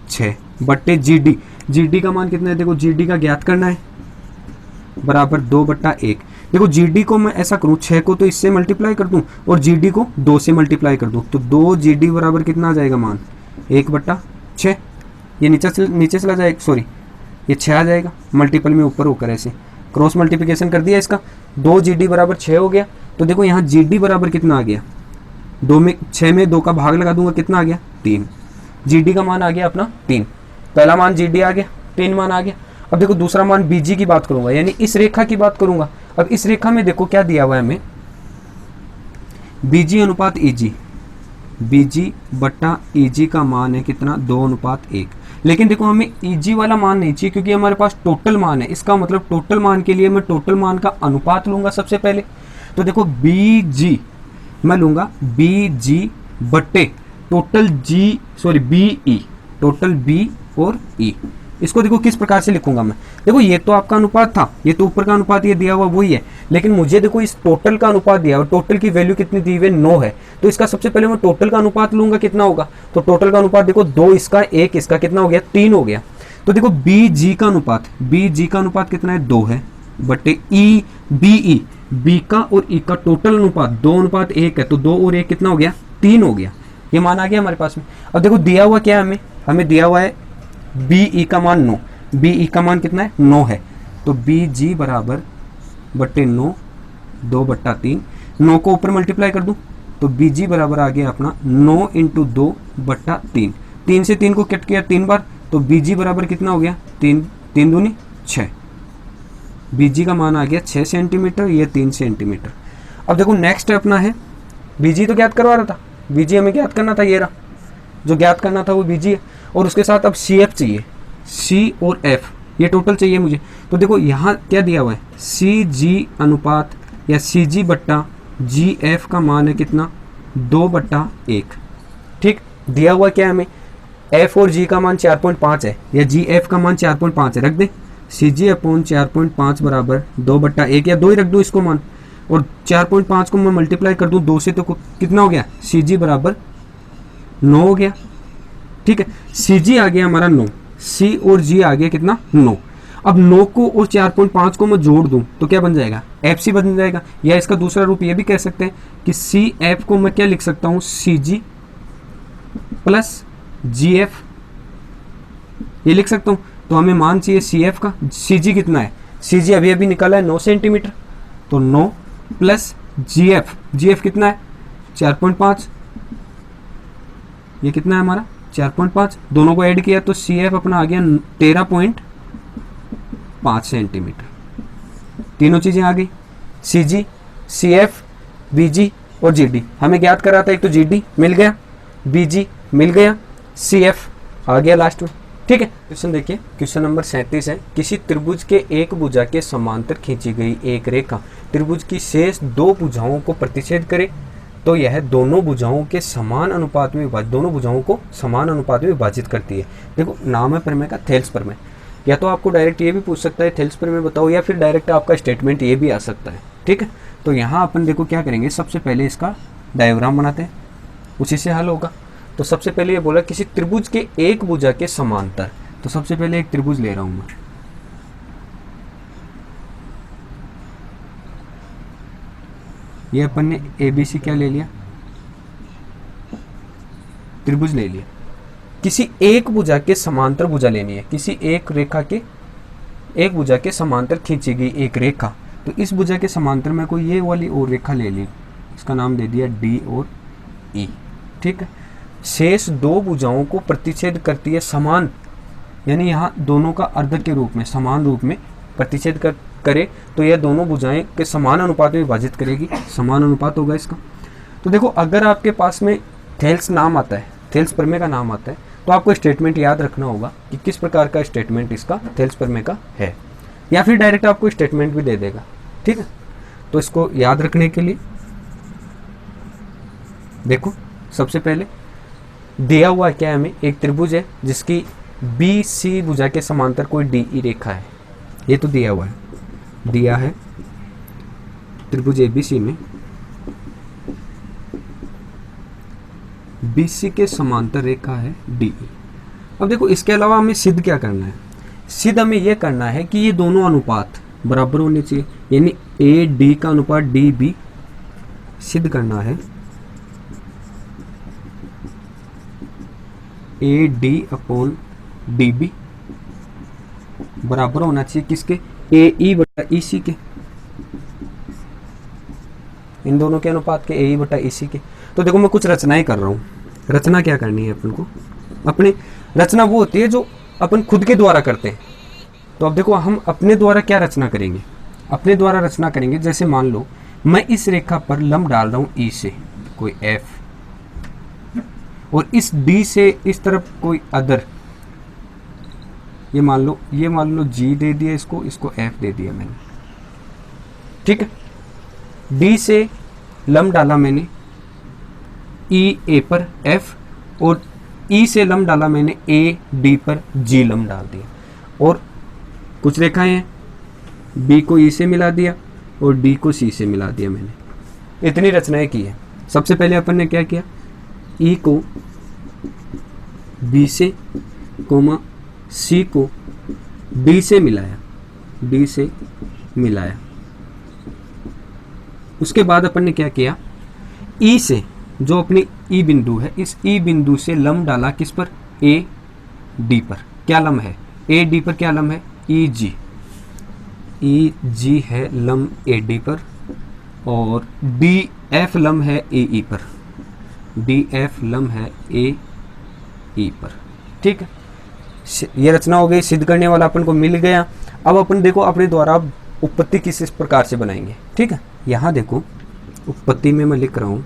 6 बट्टे जी डी। जी डी का मान कितना है, देखो जी डी का ज्ञात करना है, बराबर 2/1। देखो जी डी को मैं ऐसा करूँ, 6 को तो इससे मल्टीप्लाई कर दूं और जी डी को 2 से मल्टीप्लाई कर दूं, तो 2 जी डी बराबर कितना आ जाएगा मान, 1/6। ये नीचे चला जाएगा, सॉरी ये 6 आ जाएगा, मल्टीपल में ऊपर होकर ऐसे क्रॉस मल्टीप्लिकेशन कर दिया इसका, 2 जी डी बराबर 6 हो गया। तो देखो यहाँ जी डी बराबर कितना आ गया, 6 में 2 का भाग लगा दूंगा, कितना आ गया, 3। जी डी का मान आ गया अपना 3, पहला मान जी डी आ गया, 3 मान आ गया। अब देखो दूसरा मान बी जी की बात करूंगा, यानी इस रेखा की बात करूंगा। अब इस रेखा में देखो क्या दिया हुआ है हमें, बी जी अनुपात ई जी, बी जी बट्टा ई जी का मान है कितना, 2 अनुपात 1। लेकिन देखो हमें ई जी वाला मान नहीं चाहिए, क्योंकि हमारे पास टोटल मान है। इसका मतलब टोटल मान के लिए मैं टोटल मान का अनुपात लूंगा सबसे पहले। तो देखो बी जी मैं लूँगा बी जी बट्टे total G, sorry B E, total B और ई। इसको देखो किस प्रकार से लिखूंगा मैं, देखो ये तो आपका अनुपात था, ये तो ऊपर का अनुपात ये दिया हुआ वही है, लेकिन मुझे देखो इस टोटल का अनुपात दिया हुआ, टोटल की वैल्यू कितनी दी हुई है 9 है, तो इसका सबसे पहले मैं टोटल का अनुपात लूंगा, कितना होगा, तो टोटल का अनुपात देखो 2 इसका 1 इसका कितना हो गया 3 हो गया। तो देखो बी जी का अनुपात, बी जी का अनुपात कितना है 2 है, बटे ई बी ई, बी का और ई का टोटल अनुपात 2:1 है, तो 2 और 1 कितना हो गया 3 हो गया, ये मान आ गया हमारे पास में। अब देखो दिया हुआ क्या है हमें दिया हुआ है बी ई का मान 9, बी ई का मान कितना है 9 है, तो बी जी बराबर बट्टे 9, 2/3, 9 को ऊपर मल्टीप्लाई कर दूं तो बी जी बराबर आ गया अपना 9 × 2/3, 3 से 3 को कट किया 3 बार, तो बी जी बराबर कितना हो गया 3 दूनी 6, बी जी का मान आ गया 6 सेंटीमीटर, ये 3 सेंटीमीटर। अब देखो नेक्स्ट अपना है बी जी तो ज्ञात करवा रहा था, बी जी हमें ज्ञात करना था, ये रहा जो ज्ञात करना था वो बी जी है, और उसके साथ अब सी एफ चाहिए, सी और एफ ये टोटल चाहिए मुझे। तो देखो यहाँ क्या दिया हुआ है सी जी अनुपात या सी जी बट्टा जी एफ का मान है कितना 2/1, ठीक। दिया हुआ क्या है हमें एफ और जी का मान 4.5 है, या जी एफ का मान 4.5 है, रख दें सी जी अपॉन 4.5 बराबर 2/1, या 2 ही रख दो इसको मान, और 4.5 को मैं मल्टीप्लाई कर दूं 2 से, तो कितना हो गया सी जी बराबर 9 हो गया, ठीक है। सी जी आ गया हमारा 9, सी और जी आ गया कितना 9। अब 9 को और 4.5 को मैं जोड़ दूं तो क्या बन जाएगा एफ सी बन जाएगा, या इसका दूसरा रूप ये भी कह सकते हैं कि सी एफ को मैं क्या लिख सकता हूं सी जी प्लस जी एफ, ये लिख सकता हूं। तो हमें मान चाहिए सी एफ का, सी जी कितना है, सी जी अभी अभी निकाला है 9 सेंटीमीटर, तो 9 प्लस जी एफ कितना है 4.5, ये कितना है हमारा 4.5, दोनों को ऐड किया तो सी एफ अपना आ गया 13.5 सेंटीमीटर। तीनों चीजें आ गई सी जी, सी एफ, बी जी और जी डी हमें ज्ञात करा था, एक तो जी डी मिल गया, बी जी मिल गया, सी एफ आ गया लास्ट में, ठीक है। क्वेश्चन देखिए, क्वेश्चन नंबर 37 है, किसी त्रिभुज के एक भुजा के समांतर खींची गई एक रेखा त्रिभुज की शेष 2 भुजाओं को प्रतिच्छेद करे तो यह दोनों भुजाओं के समान अनुपात में दोनों भुजाओं को समान अनुपात में विभाजित करती है। देखो नाम है प्रमेय का थेल्स प्रमेय, या तो आपको डायरेक्ट ये भी पूछ सकता है थेल्स प्रमेय बताओ, या फिर डायरेक्ट आपका स्टेटमेंट ये भी आ सकता है, ठीक है। तो यहाँ अपन देखो क्या करेंगे, सबसे पहले इसका डायग्राम बनाते हैं, उसी से हल होगा। तो सबसे पहले ये बोला किसी त्रिभुज के एक भुजा के समांतर, तो सबसे पहले एक त्रिभुज ले रहा हूं मैं, ये अपन ने ए बी सी क्या ले लिया त्रिभुज ले लिया। किसी एक भुजा के समांतर भुजा लेनी है, किसी एक रेखा के एक भुजा के समांतर खींची गई एक रेखा, तो इस भुजा के समांतर में कोई ये वाली और रेखा ले ली, इसका नाम दे दिया डी और ई, ठीक है। शेष 2 भुजाओं को प्रतिच्छेद करती है समान, यानी यहाँ दोनों का अर्ध के रूप में समान रूप में प्रतिच्छेद करे तो यह दोनों भुजाएं के समान अनुपात में विभाजित करेगी, समान अनुपात होगा इसका। तो देखो अगर आपके पास में थेल्स नाम आता है, थेल्स प्रमेय का नाम आता है, तो आपको स्टेटमेंट याद रखना होगा कि किस प्रकार का स्टेटमेंट इसका थेल्स प्रमेय का है, या फिर डायरेक्ट आपको स्टेटमेंट भी दे देगा, ठीक है। तो इसको याद रखने के लिए देखो सबसे पहले दिया हुआ क्या है हमें, एक त्रिभुज है जिसकी बी सी भुजा के समांतर कोई डी ई रेखा है, ये तो दिया हुआ है, दिया है त्रिभुज एबीसी में बीसी के समांतर रेखा है डी। अब देखो इसके अलावा हमें सिद्ध क्या करना है, सिद्ध हमें यह करना है कि ये दोनों अनुपात बराबर होने चाहिए, यानी ए डी का अनुपात डी बी सिद्ध करना है, A D upon D B बराबर होना चाहिए किसके, ए ई बटा ई सी के, इन दोनों के अनुपात के, ए ई बटा ई सी के। तो देखो मैं कुछ रचनाएं कर रहा हूँ, रचना क्या करनी है अपन को, अपने रचना वो होती है जो अपन खुद के द्वारा करते हैं। तो अब देखो हम अपने द्वारा क्या रचना करेंगे, अपने द्वारा रचना करेंगे, जैसे मान लो मैं इस रेखा पर लंब डाल रहा हूँ ई से कोई एफ, और इस डी से इस तरफ कोई अदर, ये मान लो जी दे दिया, इसको एफ दे दिया मैंने, ठीक है। डी से लंब डाला मैंने ई ए पर एफ, और ई से लम्ब डाला मैंने ए डी पर जी लम्ब डाल दिया। और कुछ रेखाएं हैं, बी को ई से मिला दिया और डी को सी से मिला दिया। मैंने इतनी रचनाएं की है। सबसे पहले अपन ने क्या किया, ई को बी से कोमा सी को डी से मिलाया, डी से मिलाया। उसके बाद अपन ने क्या किया, ई से जो अपनी ई बिंदु है, इस ई बिंदु से लम्ब डाला किस पर, ए डी पर। क्या लम्ब है, ए डी पर क्या लम्ब है, ई जी। ई जी है लम्ब ए डी पर, और डी एफ लम्ब है ए ई पर, डी एफ लम्ब है ए ई पर। ठीक है, ये रचना हो गई, सिद्ध करने वाला अपन को मिल गया। अब अपन देखो अपने द्वारा उत्पत्ति किस प्रकार से बनाएंगे। ठीक है, यहां देखो उत्पत्ति में मैं लिख रहा हूं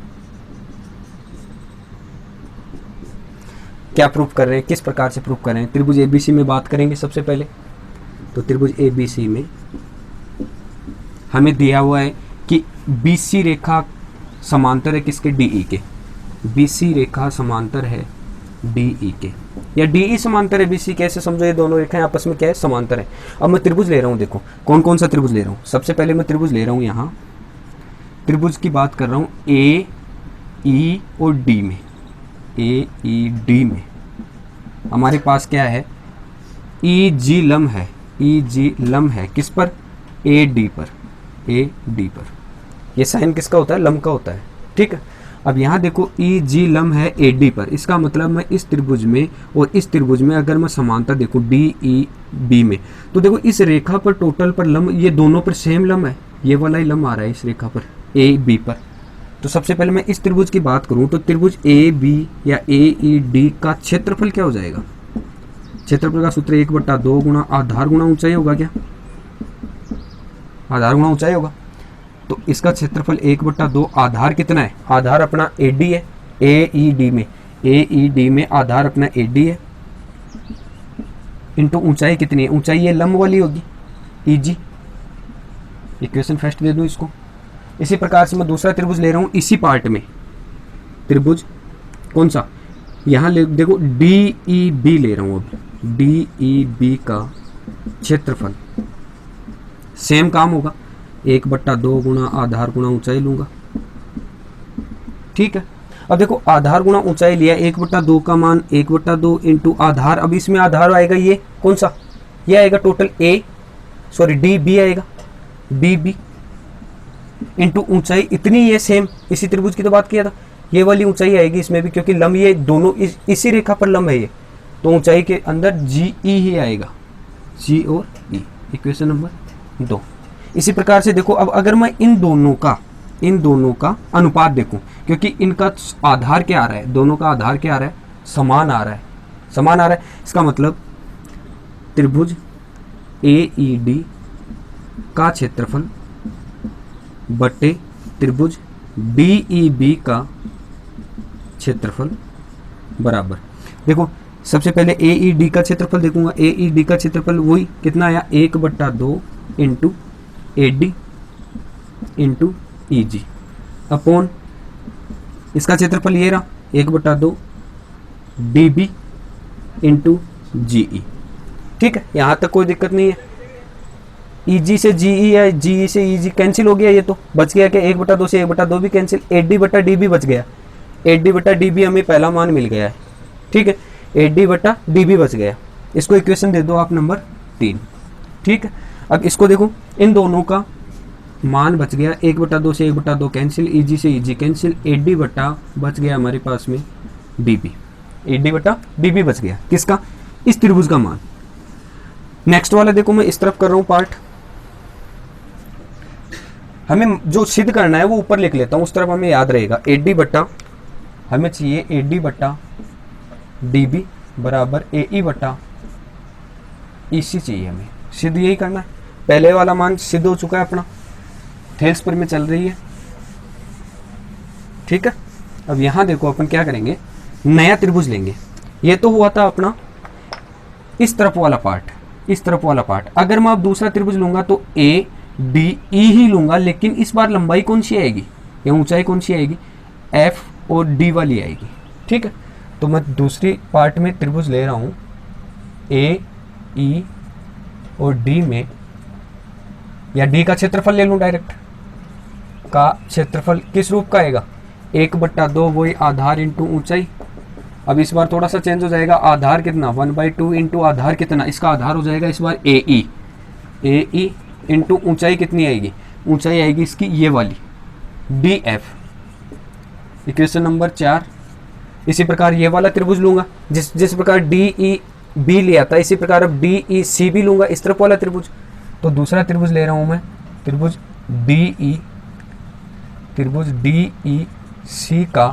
क्या प्रूफ कर रहे हैं, किस प्रकार से प्रूफ कर रहे हैं। त्रिभुज एबीसी में बात करेंगे सबसे पहले। तो त्रिभुज एबीसी में हमें दिया हुआ है कि बीसी रेखा समांतर है किसके, डीई के। बीसी रेखा समांतर है डीई के, या डीई समांतर है बीसी। कैसे समझो, ये दोनों रेखाएं आपस में क्या है, समांतर है। अब मैं त्रिभुज ले रहा हूं, देखो कौन कौन सा त्रिभुज ले रहा हूं। सबसे पहले मैं त्रिभुज ले रहा हूं, यहां त्रिभुज की बात कर रहा हूं ए ई और डी में। ए ई डी में हमारे पास क्या है, ई जी लम्ब है, ई जी लम्ब है किस पर, ए डी पर, ए डी पर। ये साइन किसका होता है, लम्ब का होता है। ठीक है, अब यहाँ देखो ई जी लम्ब है ए डी पर, इसका मतलब मैं इस त्रिभुज में और इस त्रिभुज में अगर मैं समांतर देखूं डी ई बी में, तो देखो इस रेखा पर टोटल पर लम्ब ये दोनों पर सेम लम्ब है, ये वाला ही लम्ब आ रहा है इस रेखा पर ए बी पर। तो सबसे पहले मैं इस त्रिभुज की बात करूं तो त्रिभुज ए बी या ए ई डी का क्षेत्रफल क्या हो जाएगा, क्षेत्रफल का सूत्र 1/2 गुणा आधार गुणा ऊंचाई होगा। क्या आधार गुणा ऊंचाई होगा, तो इसका क्षेत्रफल 1/2। आधार कितना है, आधार अपना ए डी है, ए ई डी में, ए ई डी में आधार अपना ए डी है, इंटू ऊंचाई कितनी है, ऊंचाई ये लंब वाली होगी ई जी। इक्वेशन फर्स्ट दे दूं इसको। इसी प्रकार से मैं दूसरा त्रिभुज ले रहा हूं इसी पार्ट में, त्रिभुज कौन सा, यहां देखो डी ई बी ले रहा हूं। अब डी ई बी का क्षेत्रफल सेम काम होगा, 1/2 गुणा आधार गुणा ऊंचाई लूंगा। ठीक है, अब देखो आधार गुणा ऊंचाई लिया, 1/2 का मान 1/2 इंटू आधार। अब इसमें आधार आएगा ये कौन सा, ये आएगा टोटल डी बी आएगा, डी बी इंटू ऊंचाई इतनी है सेम, इसी त्रिभुज की तो बात किया था, ये वाली ऊंचाई आएगी इसमें भी, क्योंकि लंब ये दोनों इसी रेखा पर लंब है ये, तो ऊंचाई के अंदर जी ई ही आएगा, जी और ई। Equation number 2। इसी प्रकार से देखो अब अगर मैं इन दोनों का अनुपात देखूं, क्योंकि इनका आधार क्या आ रहा है, दोनों का आधार क्या आ रहा है, समान आ रहा है, समान आ रहा है। इसका मतलब त्रिभुज ए ई डी का क्षेत्रफल बटे त्रिभुज डी ई बी का क्षेत्रफल बराबर। देखो सबसे पहले ए ई डी का क्षेत्रफल देखूंगा, ए ई डी का क्षेत्रफल वही कितना आया, 1/2 into A D into E G upon इसका क्षेत्रफल ये रहा 1/2 D B into G E. ठीक है, यहां तक कोई दिक्कत नहीं है। ई जी से जी ई या जी ई से ई जी कैंसिल हो गया, ये तो बच गया कि 1/2 से 1/2 भी कैंसिल, ए डी बटा डी बी बच गया, ए डी बटा डी बी हमें पहला मान मिल गया है। ठीक है, ए डी बटा डी बी बच गया, इसको इक्वेशन दे दो आप नंबर 3। ठीक है, अब इसको देखो इन दोनों का मान बच गया, 1/2 से 1/2 कैंसिल, ई जी से ई जी कैंसिल, ए डी बटा बच गया हमारे पास में डी बी, ए डी बटा डी बी बच गया किसका, इस त्रिभुज का मान। नेक्स्ट वाला देखो मैं इस तरफ कर रहा हूं पार्ट, हमें जो सिद्ध करना है वो ऊपर लिख लेता हूं, उस तरफ हमें याद रहेगा। ए डी बटा हमें चाहिए ए डी बटा डी बी बराबर ए ई बटा ई सी चाहिए हमें, सिद्ध यही करना है। पहले वाला मान सिद्ध हो चुका है अपना, थेल्स पर में चल रही है। ठीक है, अब यहां देखो अपन क्या करेंगे, नया त्रिभुज लेंगे। ये तो हुआ था अपना इस तरफ वाला पार्ट, इस तरफ वाला पार्ट। अगर मैं अब दूसरा त्रिभुज लूंगा तो ए डी ई ही लूंगा, लेकिन इस बार लंबाई कौन सी आएगी या ऊंचाई कौन सी आएगी, एफ और डी वाली आएगी। ठीक है, तो मैं दूसरी पार्ट में त्रिभुज ले रहा हूँ ए ई और डी में, या डी का क्षेत्रफल ले लूँ डायरेक्ट, का क्षेत्रफल किस रूप का आएगा, 1/2 वही आधार इंटू ऊंचाई। अब इस बार थोड़ा सा चेंज हो जाएगा, आधार कितना 1/2 इंटू आधार कितना, इसका आधार हो जाएगा इस बार ए ई इंटू ऊंचाई कितनी आएगी, ऊंचाई आएगी इसकी ये वाली डी एफ, इक्वेशन नंबर 4। इसी प्रकार ये वाला त्रिभुज लूंगा, जिस प्रकार डी ई बी लिया था इसी प्रकार अब डी ई सी भी लूंगा, इस तरफ वाला त्रिभुज। तो दूसरा त्रिभुज ले रहा हूं मैं, त्रिभुज डी ई सी का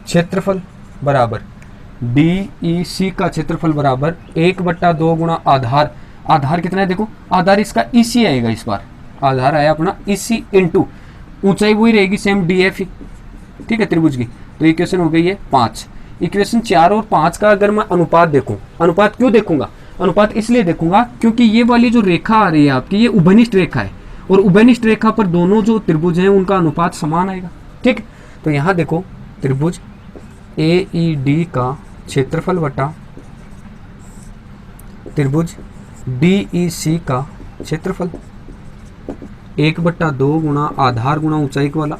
क्षेत्रफल बराबर, डी ई सी का क्षेत्रफल बराबर 1/2 गुणा आधार, आधार कितना है देखो, आधार इसका इसी आएगा, इस बार आधार आया अपना इसी इंटू ऊंचाई वही रहेगी सेम डी एफ ही। ठीक है, त्रिभुज की। तो इक्वेशन हो गई है 5। इक्वेशन 4 और 5 का अगर मैं अनुपात देखूं, अनुपात क्यों देखूंगा, अनुपात इसलिए देखूंगा क्योंकि ये वाली जो रेखा आ रही है आपकी ये उभयनिष्ठ रेखा है, और उभयनिष्ठ रेखा पर दोनों जो त्रिभुज हैं उनका अनुपात समान आएगा। ठीक, तो यहां देखो त्रिभुज ए ई डी का क्षेत्रफल बटा त्रिभुज डी ई सी का क्षेत्रफल, 1/2 गुणा आधार गुणा ऊंचाई वाला,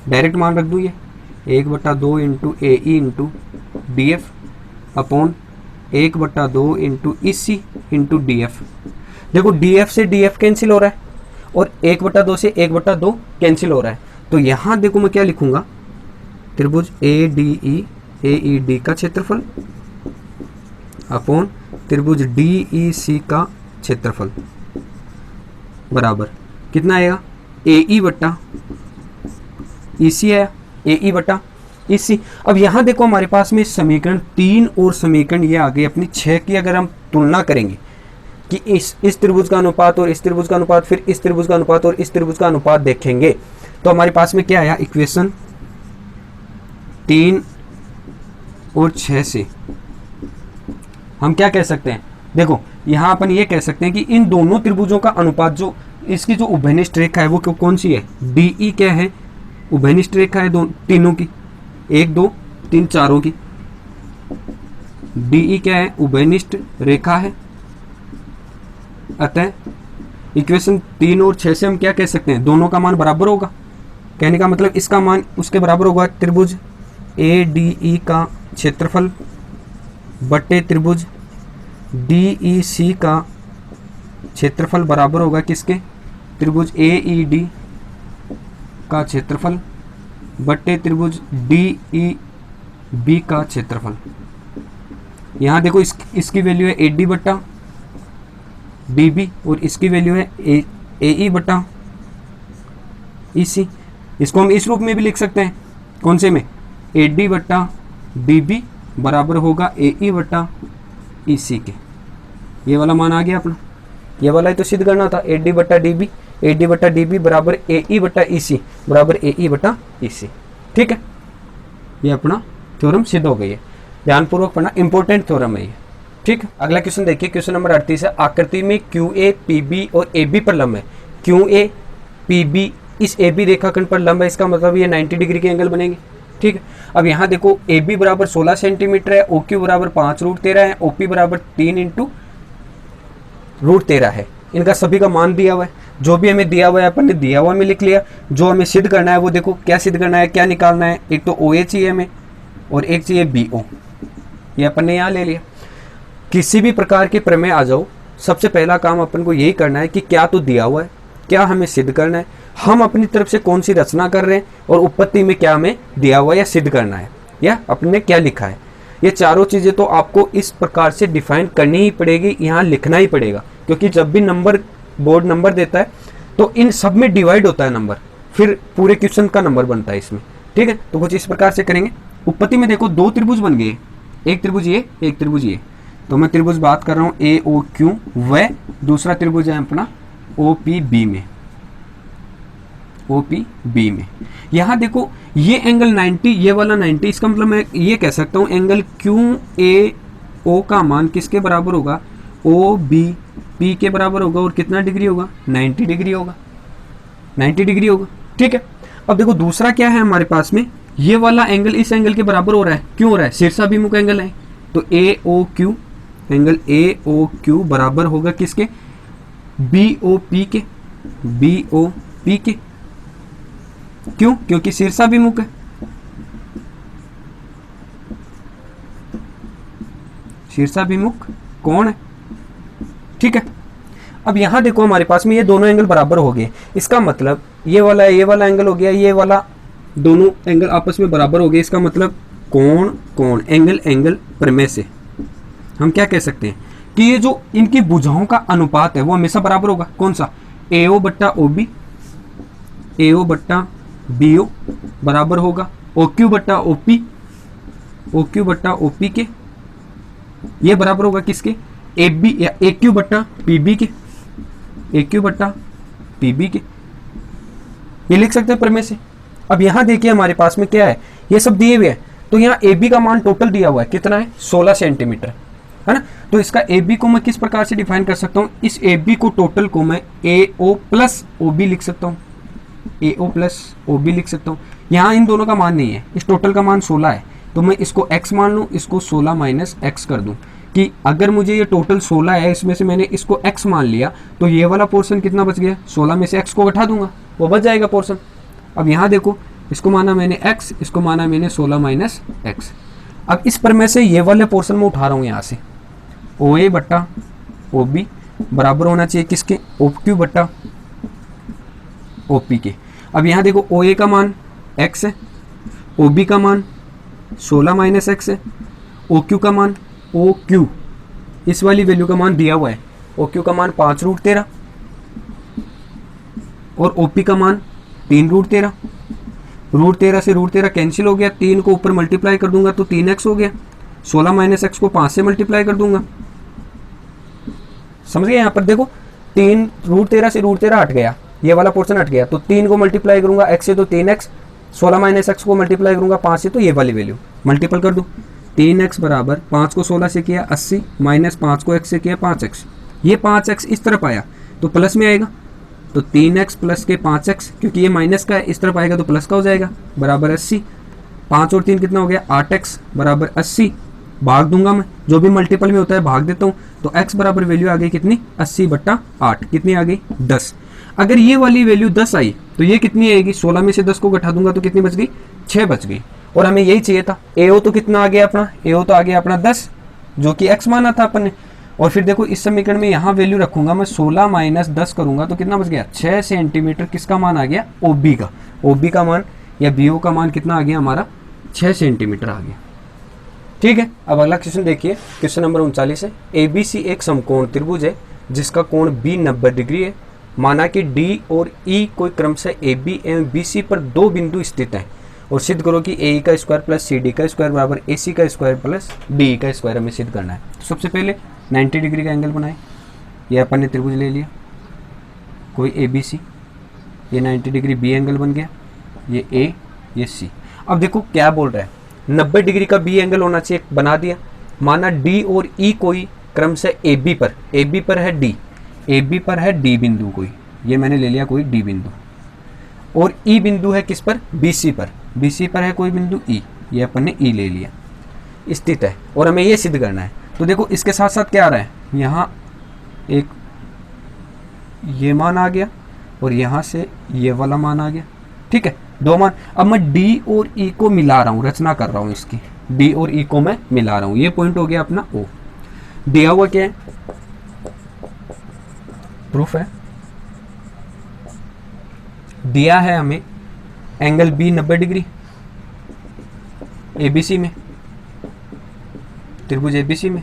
डायरेक्ट मान रख दूँ ये 1/2 into A E into D F upon 1/2 into E C into D F. देखो डी एफ से डी एफ कैंसिल हो रहा है और 1/2 से 1/2 कैंसिल हो रहा है, तो यहाँ देखो मैं क्या लिखूंगा, त्रिभुज ए ई डी का क्षेत्रफल अपॉन त्रिभुज डी ई सी का क्षेत्रफल बराबर कितना आएगा, ए ई बट्टा ई सी आया, ए ई बटा ई सी। अब यहाँ देखो हमारे पास में समीकरण 3 और समीकरण ये आ गई अपनी 6 की, अगर हम तुलना करेंगे कि इस त्रिभुज का अनुपात और इस त्रिभुज का अनुपात, फिर इस त्रिभुज का अनुपात और इस त्रिभुज का अनुपात देखेंगे, तो हमारे पास में क्या आया, इक्वेशन 3 और 6 से हम क्या कह सकते हैं, देखो यहाँ अपन ये कह सकते हैं कि इन दोनों त्रिभुजों का अनुपात, जो इसकी जो उभयनिष्ठ रेखा है वो कौन सी है, डी ई क्या है, उभयनिष्ठ रेखा है तीनों की, 1 2 3 4 की, डी ई क्या है, उभयनिष्ठ रेखा है। अतः इक्वेशन 3 और 6 से हम क्या कह सकते हैं, दोनों का मान बराबर होगा, कहने का मतलब इसका मान उसके बराबर होगा, त्रिभुज ए डी ई का क्षेत्रफल बटे त्रिभुज डी ई सी का क्षेत्रफल बराबर होगा किसके, त्रिभुज ए ई डी का क्षेत्रफल बटे त्रिभुज डी ई बी का क्षेत्रफल। यहाँ देखो इसकी वैल्यू है ए डी बट्टा डी बी और इसकी वैल्यू है ए ई बट्टा ई सी। इसको हम इस रूप में भी लिख सकते हैं, कौन से में, ए डी बट्टा डी बी बराबर होगा ए ई बट्टा ई सी के। ये वाला मान आ गया अपना, ये वाला ही तो सिद्ध करना था, ए डी बट्टा डी बी, ए डी बट्टा डी बी बराबर ए ई बट्टा ई सी बराबर ए ई बट्टा ई सी। ठीक है, ये अपना थ्योरम सिद्ध हो गई है, ध्यानपूर्वक पढ़ना, इंपॉर्टेंट थ्योरम है ये। ठीक, अगला क्वेश्चन देखिए, क्वेश्चन नंबर 38 है, आकृति में क्यू ए पी बी और ए बी पर लंब है, क्यू ए पी बी इस ए बी रेखाखंड पर लंब है, इसका मतलब ये 90 डिग्री के एंगल बनेंगे। ठीक है, अब यहाँ देखो ए बी बराबर 16 सेंटीमीटर है, ओ क्यू बराबर 5√13 है, ओ पी बराबर 3 इंटू √13 है, इनका सभी का मान दिया हुआ है, जो भी हमें दिया हुआ है अपन ने दिया हुआ में लिख लिया, जो हमें सिद्ध करना है वो देखो क्या सिद्ध करना है, क्या निकालना है, एक तो ओ ए चाहिए हमें और एक चाहिए बी ओ, ये अपन ने यहाँ ले लिया। किसी भी प्रकार के प्रमेय आ जाओ, सबसे पहला काम अपन को यही करना है कि क्या तो दिया हुआ है, क्या हमें सिद्ध करना है, हम अपनी तरफ से कौन सी रचना कर रहे हैं और उत्पत्ति में क्या हमें दिया हुआ या सिद्ध करना है, या अपने क्या लिखा है। ये चारों चीज़ें तो आपको इस प्रकार से डिफाइन करनी ही पड़ेगी, यहाँ लिखना ही पड़ेगा, क्योंकि जब भी नंबर बोर्ड नंबर देता है तो इन सब में डिवाइड होता है नंबर, फिर पूरे क्वेश्चन का नंबर बनता है इसमें। ठीक है, तो कुछ इस प्रकार से करेंगे। उत्पत्ति में देखो 2 त्रिभुज बन गए, एक त्रिभुज ये, एक त्रिभुज ये, तो मैं त्रिभुज बात कर रहा हूँ ए ओ क्यू, व दूसरा त्रिभुज है अपना ओ पी बी में, ओ पी बी में। यहाँ देखो ये एंगल 90, ये वाला 90, इसका मतलब मैं ये कह सकता हूँ एंगल क्यू ए ओ का मान किसके बराबर होगा, ओ बी पी के बराबर होगा, और कितना डिग्री होगा, 90 डिग्री होगा, 90 डिग्री होगा। ठीक है, अब देखो दूसरा क्या है हमारे पास में, ये वाला एंगल इस एंगल के बराबर हो रहा है, क्यों हो रहा है, शीर्षाभिमुख एंगल है। तो A O Q, angle A O Q बराबर होगा किसके, बी ओ पी के, बी ओ पी के। क्यों, क्योंकि शीर्षाभिमुख है, शीर्षाभिमुख कोण है। ठीक है, अब यहां देखो हमारे पास में ये दोनों एंगल बराबर हो गए, इसका मतलब ये वाला एंगल हो गया, ये वाला दोनों एंगल आपस में बराबर हो गए। इसका मतलब कोण कोण, एंगल एंगल प्रमेय से हम क्या कह सकते हैं कि ये जो इनकी भुजाओं का अनुपात है वो हमेशा बराबर होगा। कौन सा, AO बट्टा OB, AO बट्टा BO बराबर होगा OQ बट्टा OP, OQ बट्टा OP के। ये बराबर होगा किसके, AB या AQ बट्टा PB के, AQ बट्टा PB के। ये लिख सकते हैं प्रमेय से। अब यहां देखिए हमारे पास में क्या है, ये सब दिए हुए हैं। तो यहाँ AB का मान टोटल दिया हुआ है, कितना है, 16 सेंटीमीटर, है ना। तो इसका AB को मैं किस प्रकार से डिफाइन कर सकता हूँ, इस AB को टोटल को मैं AO प्लस OB लिख सकता हूँ, AO प्लस OB लिख सकता हूँ। यहाँ इन दोनों का मान नहीं है, इस टोटल का मान 16 है, तो मैं इसको x मान लूँ, इसको 16 माइनस x कर दूँ, कि अगर मुझे ये टोटल 16 है, इसमें से मैंने इसको x मान लिया, तो ये वाला पोर्शन कितना बच गया, 16 में से x को घटा दूंगा, वो बच जाएगा पोर्शन। अब यहाँ देखो, इसको माना मैंने x, इसको माना मैंने 16 माइनस x। अब इस पर में से ये वाले पोर्शन में उठा रहा हूँ यहाँ से, OA बट्टा OB बराबर होना चाहिए किसके, OQ बट्टा OP के। अब यहाँ देखो OA का मान x है, OB का मान 16 माइनस x है, OQ का मान OQ, इस वाली वैल्यू का मान दिया हुआ है, OQ का मान 5√13 और OP का मान 3√13। √13 से √13 कैंसिल हो गया, 3 को ऊपर मल्टीप्लाई कर दूंगा तो 3x हो गया, 16 माइनस x को 5 से मल्टीप्लाई कर दूंगा। समझ गए, यहाँ पर देखो 3 √13 से √13 हट गया, ये वाला पोर्शन हट गया, तो 3 को मल्टीप्लाई करूंगा x से तो 3x, 16 माइनस x को मल्टीप्लाई करूंगा 5 से तो ये वाली वैल्यू मल्टीपल कर दूं। 3x बराबर 5 को 16 से किया 80 माइनस 5 को x से किया 5x, ये 5x इस तरफ आया तो प्लस में आएगा, तो 3x प्लस के 5x, क्योंकि ये माइनस का है इस तरफ आएगा तो प्लस का हो जाएगा, बराबर 80। 5 और 3 कितना हो गया, 8x बराबर 80। भाग दूंगा मैं, जो भी मल्टीपल में होता है भाग देता हूँ, तो x बराबर वैल्यू आ गई कितनी, 80 बट्टा 8, कितनी आ गई 10। अगर ये वाली वैल्यू 10 आई तो ये कितनी आएगी, 16 में से 10 को घटा दूंगा तो कितनी बच गई, 6 बच गई। और हमें यही चाहिए था। AO तो कितना आ गया अपना, AO तो आ गया अपना 10, जो कि x माना था अपन ने। और फिर देखो इस समीकरण में यहाँ वैल्यू रखूंगा मैं, 16 माइनस 10 करूंगा तो कितना बच गया, 6 सेंटीमीटर किसका मान आ गया, OB का। OB का मान या BO का मान कितना आ गया हमारा, 6 सेंटीमीटर आ गया। ठीक है, अब अगला क्वेश्चन देखिए, क्वेश्चन नंबर 39 है। ABC एक समकोण त्रिभुज है जिसका कोण B 90 डिग्री है। माना कि D और E कोई क्रमशः AB एवं BC पर दो बिंदु स्थित हैं, और सिद्ध करो कि AE का स्क्वायर प्लस CD का स्क्वायर बराबर AC का स्क्वायर प्लस DE का स्क्वायर हमें सिद्ध करना है। तो सबसे पहले 90 डिग्री का एंगल बनाए, ये अपन ने त्रिभुज ले लिया कोई ABC, ये 90 डिग्री B एंगल बन गया, ये A ये C। अब देखो क्या बोल रहा है, 90 डिग्री का B एंगल होना चाहिए, बना दिया। माना D और E कोई क्रमशः AB पर है D, AB पर है D बिंदु कोई, ये मैंने ले लिया कोई D बिंदु, और E बिंदु है किस पर, BC पर, BC पर है कोई बिंदु E, ये अपन ने E ले लिया, स्थित है, और हमें ये सिद्ध करना है। तो देखो इसके साथ साथ क्या आ रहा है, यहाँ एक ये मान आ गया और यहाँ से ये वाला मान आ गया। ठीक है, दो मान। अब मैं D और E को मिला रहा हूँ, रचना कर रहा हूँ इसकी, D और E को मैं मिला रहा हूँ, ये पॉइंट हो गया अपना O। दिया हुआ क्या है, प्रूफ है, दिया है हमें एंगल B 90 डिग्री ABC में, त्रिभुज ABC में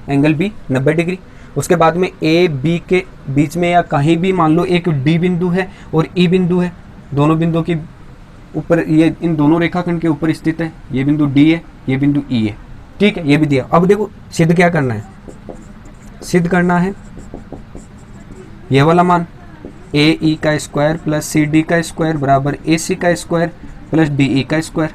एंगल B 90 डिग्री। उसके बाद में A B के बीच में या कहीं भी मान लो एक D बिंदु है और E बिंदु है, दोनों बिंदुओं के ऊपर, ये इन दोनों रेखाखंड के ऊपर स्थित है, ये बिंदु D है, ये बिंदु E है। ठीक है, ये भी दिया। अब देखो सिद्ध क्या करना है, सिद्ध करना है ये वाला मान AE का स्क्वायर प्लस CD का स्क्वायर बराबर AC का स्क्वायर प्लस DE का स्क्वायर।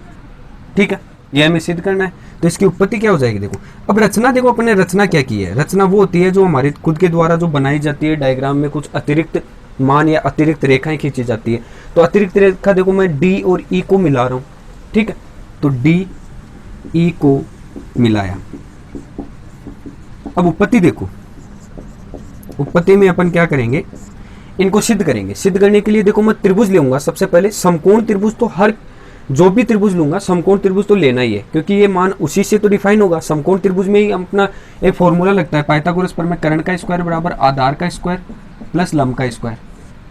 ठीक है, ये हमें सिद्ध करना है। तो इसकी उत्पत्ति क्या हो जाएगी, देखो अब रचना, देखो अपने रचना क्या की है, रचना वो होती है जो हमारे खुद के द्वारा जो बनाई जाती है, डायग्राम में कुछ अतिरिक्त मान या अतिरिक्त रेखाएं खींची जाती है। तो अतिरिक्त रेखा देखो मैं D और E को मिला रहा हूँ। ठीक है, तो डी ई को मिलाया। अब उत्पत्ति देखो, उत्पत्ति में अपन क्या करेंगे, इनको सिद्ध करेंगे। सिद्ध करने के लिए देखो मैं त्रिभुज लूंगा सबसे पहले, समकोण त्रिभुज। तो हर जो भी त्रिभुज लूंगा समकोण त्रिभुज तो लेना ही है, क्योंकि ये मान उसी से तो डिफाइन होगा। समकोण त्रिभुज में ही अपना एक फॉर्मूला लगता है, पाइथागोरस प्रमेय, कर्ण का स्क्वायर बराबर आधार का स्क्वायर प्लस लंब का स्क्वायर।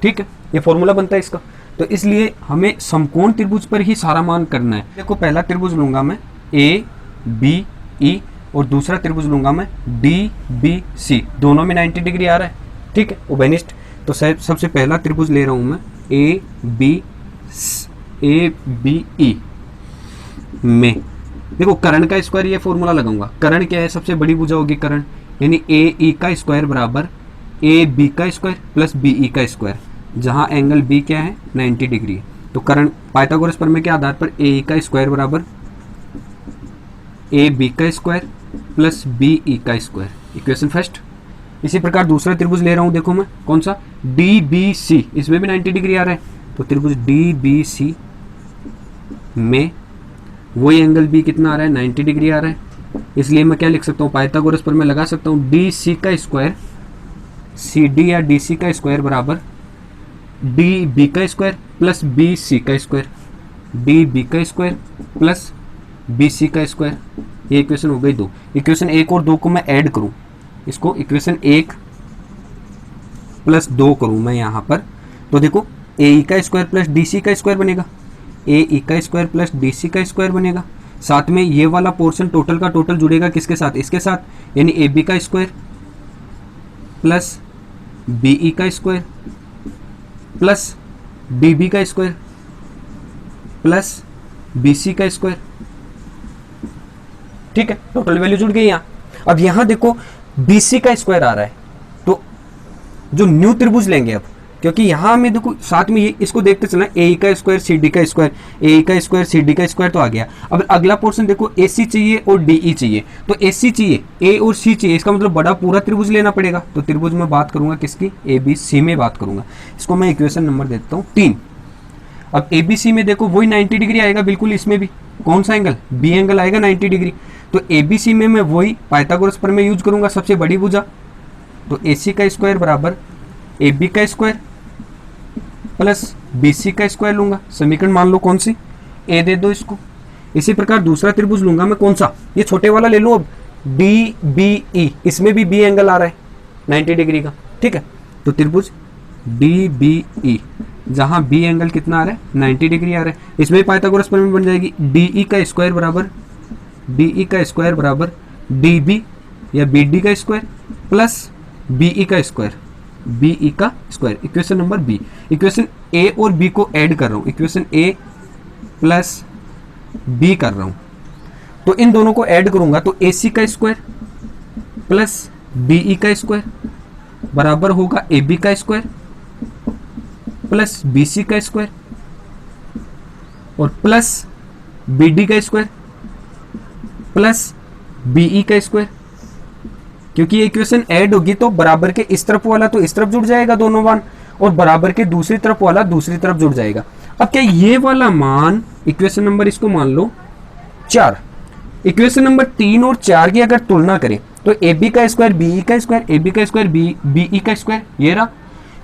ठीक है, ये फॉर्मूला बनता है इसका। तो इसलिए हमें समकोण त्रिभुज पर ही सारा मान करना है। देखो पहला त्रिभुज लूंगा मैं ए बी ई, और दूसरा त्रिभुज लूंगा मैं डी बी सी, दोनों में 90 डिग्री आ रहा है। ठीक है, उभयनिष्ठ। तो सबसे पहला त्रिभुज ले रहा हूं मैं ए बी ई में, देखो कर्ण का स्क्वायर, ये फॉर्मूला लगाऊंगा। कर्ण क्या है, सबसे बड़ी भुजा होगी कर्ण, यानी ए ई का स्क्वायर बराबर ए बी का स्क्वायर प्लस बी ई का स्क्वायर, जहां एंगल बी क्या है 90 डिग्री है। तो कर्ण पाइथागोरस प्रमेय के आधार पर ए ई का स्क्वायर बराबर ए बी का स्क्वायर प्लस बी ई का स्क्वायर, इक्वेशन फर्स्ट। इसी प्रकार दूसरा त्रिभुज ले रहा हूं, देखो मैं कौन सा, डी बी सी, इसमें भी 90 डिग्री आ रहा है। तो त्रिभुज डी बी सी में वही एंगल बी कितना आ रहा है, 90 डिग्री आ रहा है। इसलिए मैं क्या लिख सकता हूँ, पाइथागोरस पर मैं लगा सकता हूँ डी सी का स्क्वायर, सी डी या डी सी का स्क्वायर बराबर डी बी का स्क्वायर प्लस बी सी का स्क्वायर, डी बी का स्क्वायर प्लस बी सी का स्क्वायर। ये इक्वेशन हो गई दो। इक्वेशन एक और दो को मैं ऐड करूं, इसको इक्वेशन एक प्लस दो करूं मैं यहाँ पर, तो देखो ए ई का स्क्वायर प्लस डी सी का स्क्वायर बनेगा, ए ई का स्क्वायर प्लस डी सी का स्क्वायर बनेगा। साथ में ये वाला पोर्शन टोटल का टोटल जुड़ेगा किसके साथ, इसके साथ, यानी ए बी का स्क्वायर प्लस बी ई का स्क्वायर प्लस डी बी का स्क्वायर प्लस बी सी का स्क्वायर। ठीक है, टोटल वैल्यू जुड़ गई यहाँ। अब यहां देखो बी सी का स्क्वायर आ रहा है, तो जो न्यू त्रिभुज लेंगे अब, क्योंकि यहां हमें देखो साथ में ये इसको देखते चलना, ए का स्क्वायर सी डी का स्क्वायर, ए का स्क्वायर सी डी का स्क्वायर तो आ गया। अब अगला पोर्शन देखो ए सी चाहिए और डी ई चाहिए, तो ए सी चाहिए, ए और सी चाहिए, इसका मतलब बड़ा पूरा त्रिभुज लेना पड़ेगा। तो त्रिभुज में बात करूंगा किसकी, ए बी सी में बात करूंगा। इसको मैं इक्वेशन नंबर देता हूँ 3। अब ए बी सी में देखो वही 90 डिग्री आएगा बिल्कुल, इसमें भी कौन सा एंगल, बी एंगल आएगा 90 डिग्री। तो ए बी सी में मैं वही पाइथागोरस प्रमेय यूज करूंगा, सबसे बड़ी भुजा। तो ए सी का स्क्वायर बराबर ए बी का स्क्वायर प्लस बी सी का स्क्वायर लूंगा। समीकरण मान लो कौन सी, ए दे दो इसको। इसी प्रकार दूसरा त्रिभुज लूंगा मैं, कौन सा, ये छोटे वाला ले लूं अब, डी बी ई, इसमें भी बी एंगल आ रहा है 90 डिग्री का। ठीक है, तो त्रिभुज डी बी ई, जहां बी एंगल कितना आ रहा है 90 डिग्री आ रहा है, इसमें पाइथागोरस प्रमेय बन जाएगी डी ई का स्क्वायर बराबर डी बी या बी डी का स्क्वायर प्लस बी ई का स्क्वायर, बी ई का square, equation number B. Equation A और बी को ऐड कर रहा हूं, इक्वेशन ए प्लस बी कर रहा हूं। तो इन दोनों को ऐड करूंगा तो ए सी का स्क्वायर प्लस बी ई का स्क्वायर बराबर होगा ए बी का स्क्वायर प्लस बी सी का स्क्वायर और प्लस बी डी का स्क्वायर प्लस बी ई का स्क्वायर। क्योंकि ये इक्वेशन ऐड होगी तो बराबर के इस तरफ वाला तो इस तरफ जुड़ जाएगा दोनों मान, और बराबर के दूसरी तरफ वाला दूसरी तरफ जुड़ जाएगा। अब क्या ये वाला मान, इक्वेशन नंबर इसको मान लो 4, इक्वेशन नंबर 3 और 4 की अगर तुलना करें तो ए बी का स्क्वायर बी ई का स्क्वायर, ए बी का स्क्वायर बी ई का स्क्वायर, ये रहा।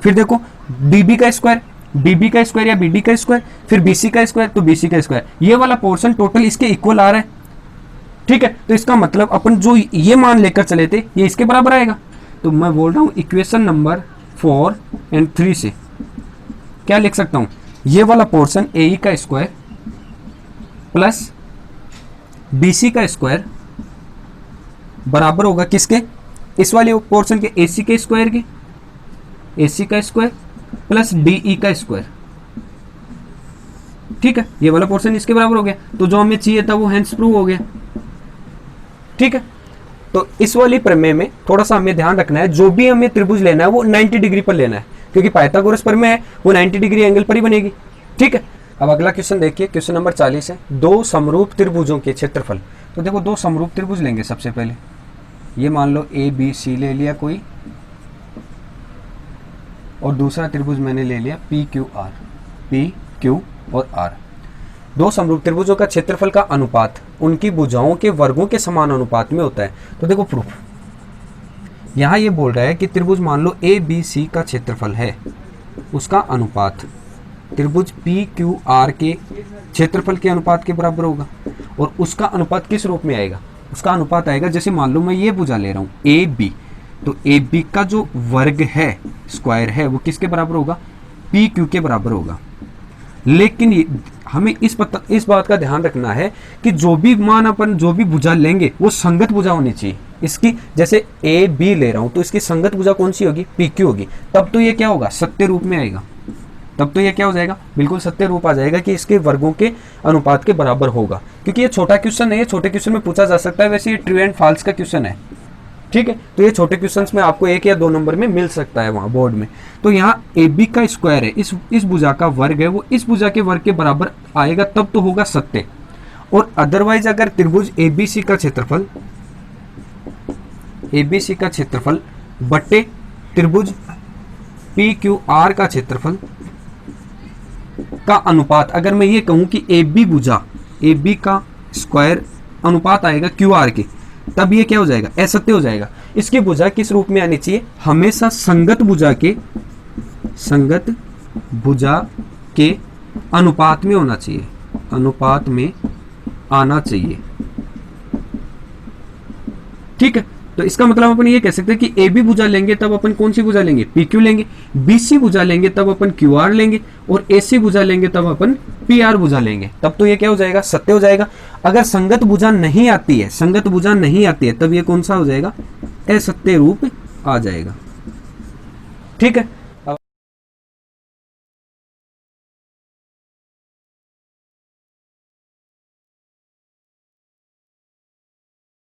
फिर देखो डी बी का स्क्वायर डी बी का स्क्वायर या बी डी का स्क्वायर, फिर बी सी का स्क्वायर तो बी सी का स्क्वायर, ये वाला पोर्शन टोटल इसके इक्वल आ रहा है। ठीक है, तो इसका मतलब अपन जो ये मान लेकर चले थे ये इसके बराबर आएगा। तो मैं बोल रहा हूं इक्वेशन नंबर 4 और 3 से क्या लिख सकता हूं, ये वाला पोर्शन ए ई का स्क्वायर प्लस बी सी का स्क्वायर बराबर होगा किसके, इस वाले पोर्शन के ए सी के स्क्वायर के, ए सी का स्क्वायर प्लस डी ई का स्क्वायर। ठीक है, ये वाला पोर्शन इसके बराबर हो गया, तो जो हमें चाहिए था वो हेंस प्रूव हो गया। ठीक है, तो इस वाली प्रमेय में थोड़ा सा हमें ध्यान रखना है, जो भी हमें त्रिभुज लेना है वो 90 डिग्री पर लेना है, क्योंकि पाइथागोरस प्रमेय है वो 90 डिग्री एंगल पर ही बनेगी। ठीक है, अब अगला क्वेश्चन देखिए, क्वेश्चन नंबर 40 है, दो समरूप त्रिभुजों के क्षेत्रफल। तो देखो दो समरूप त्रिभुज लेंगे सबसे पहले, ये मान लो ए बी सी ले लिया कोई, और दूसरा त्रिभुज मैंने ले लिया P Q R, P Q और आर। दो समरूप त्रिभुजों का क्षेत्रफल का अनुपात उनकी भुजाओं के वर्गों के समान अनुपात में होता है। तो देखो प्रूफ, यहां ये बोल रहा है कि त्रिभुज मान लो ए बी सी का क्षेत्रफल है, उसका अनुपात त्रिभुज पी क्यू आर के क्षेत्रफल के अनुपात के बराबर होगा। और उसका अनुपात किस रूप में आएगा? उसका अनुपात आएगा, जैसे मान लो मैं ये भुजा ले रहा हूं ए बी, तो ए बी का जो वर्ग है, स्क्वायर है, वो किसके बराबर होगा? पी क्यू के बराबर होगा। लेकिन हमें इस बात का ध्यान रखना है कि जो भी मान अपन जो भी भुजा लेंगे वो संगत भुजा होनी चाहिए। इसकी जैसे ए बी ले रहा हूं तो इसकी संगत भुजा कौन सी होगी? पी क्यू होगी। तब तो ये क्या होगा? सत्य रूप में आएगा। तब तो ये क्या हो जाएगा? बिल्कुल सत्य रूप आ जाएगा कि इसके वर्गों के अनुपात के बराबर होगा। क्योंकि ये छोटा क्वेश्चन है, ये छोटे क्वेश्चन में पूछा जा सकता है, वैसे ये ट्रू एंड फॉल्स का क्वेश्चन है, ठीक है। तो ये छोटे क्वेश्चंस में आपको 1 या 2 नंबर में मिल सकता है वहां बोर्ड में। तो यहाँ ए बी का स्क्वायर है, इस भुजा का वर्ग है, वो इस भुजा के वर्ग के बराबर आएगा, तब तो होगा सत्य। और अदरवाइज अगर त्रिभुज एबीसी का क्षेत्रफल बट्टे त्रिभुज पी क्यू आर का क्षेत्रफल का अनुपात, अगर मैं ये कहूं कि ए बी भुजा, ए बी का स्क्वायर अनुपात आएगा क्यू आर के, तब ये क्या हो जाएगा? असत्य हो जाएगा। इसकी भुजा किस रूप में आनी चाहिए? हमेशा संगत भुजा के अनुपात में होना चाहिए, अनुपात में आना चाहिए, ठीक है। तो इसका मतलब अपन ये कह सकते हैं कि ए बी भुजा लेंगे तब अपन कौन सी भुजा लेंगे? पी क्यू लेंगे। बी सी भुजा लेंगे तब अपन क्यू आर लेंगे। और ए सी भुजा लेंगे तब अपन पी आर भुजा लेंगे। तब तो ये क्या हो जाएगा? सत्य हो जाएगा। अगर संगत भुजा नहीं आती है, तब ये कौन सा हो जाएगा? असत्य रूप आ जाएगा, ठीक है।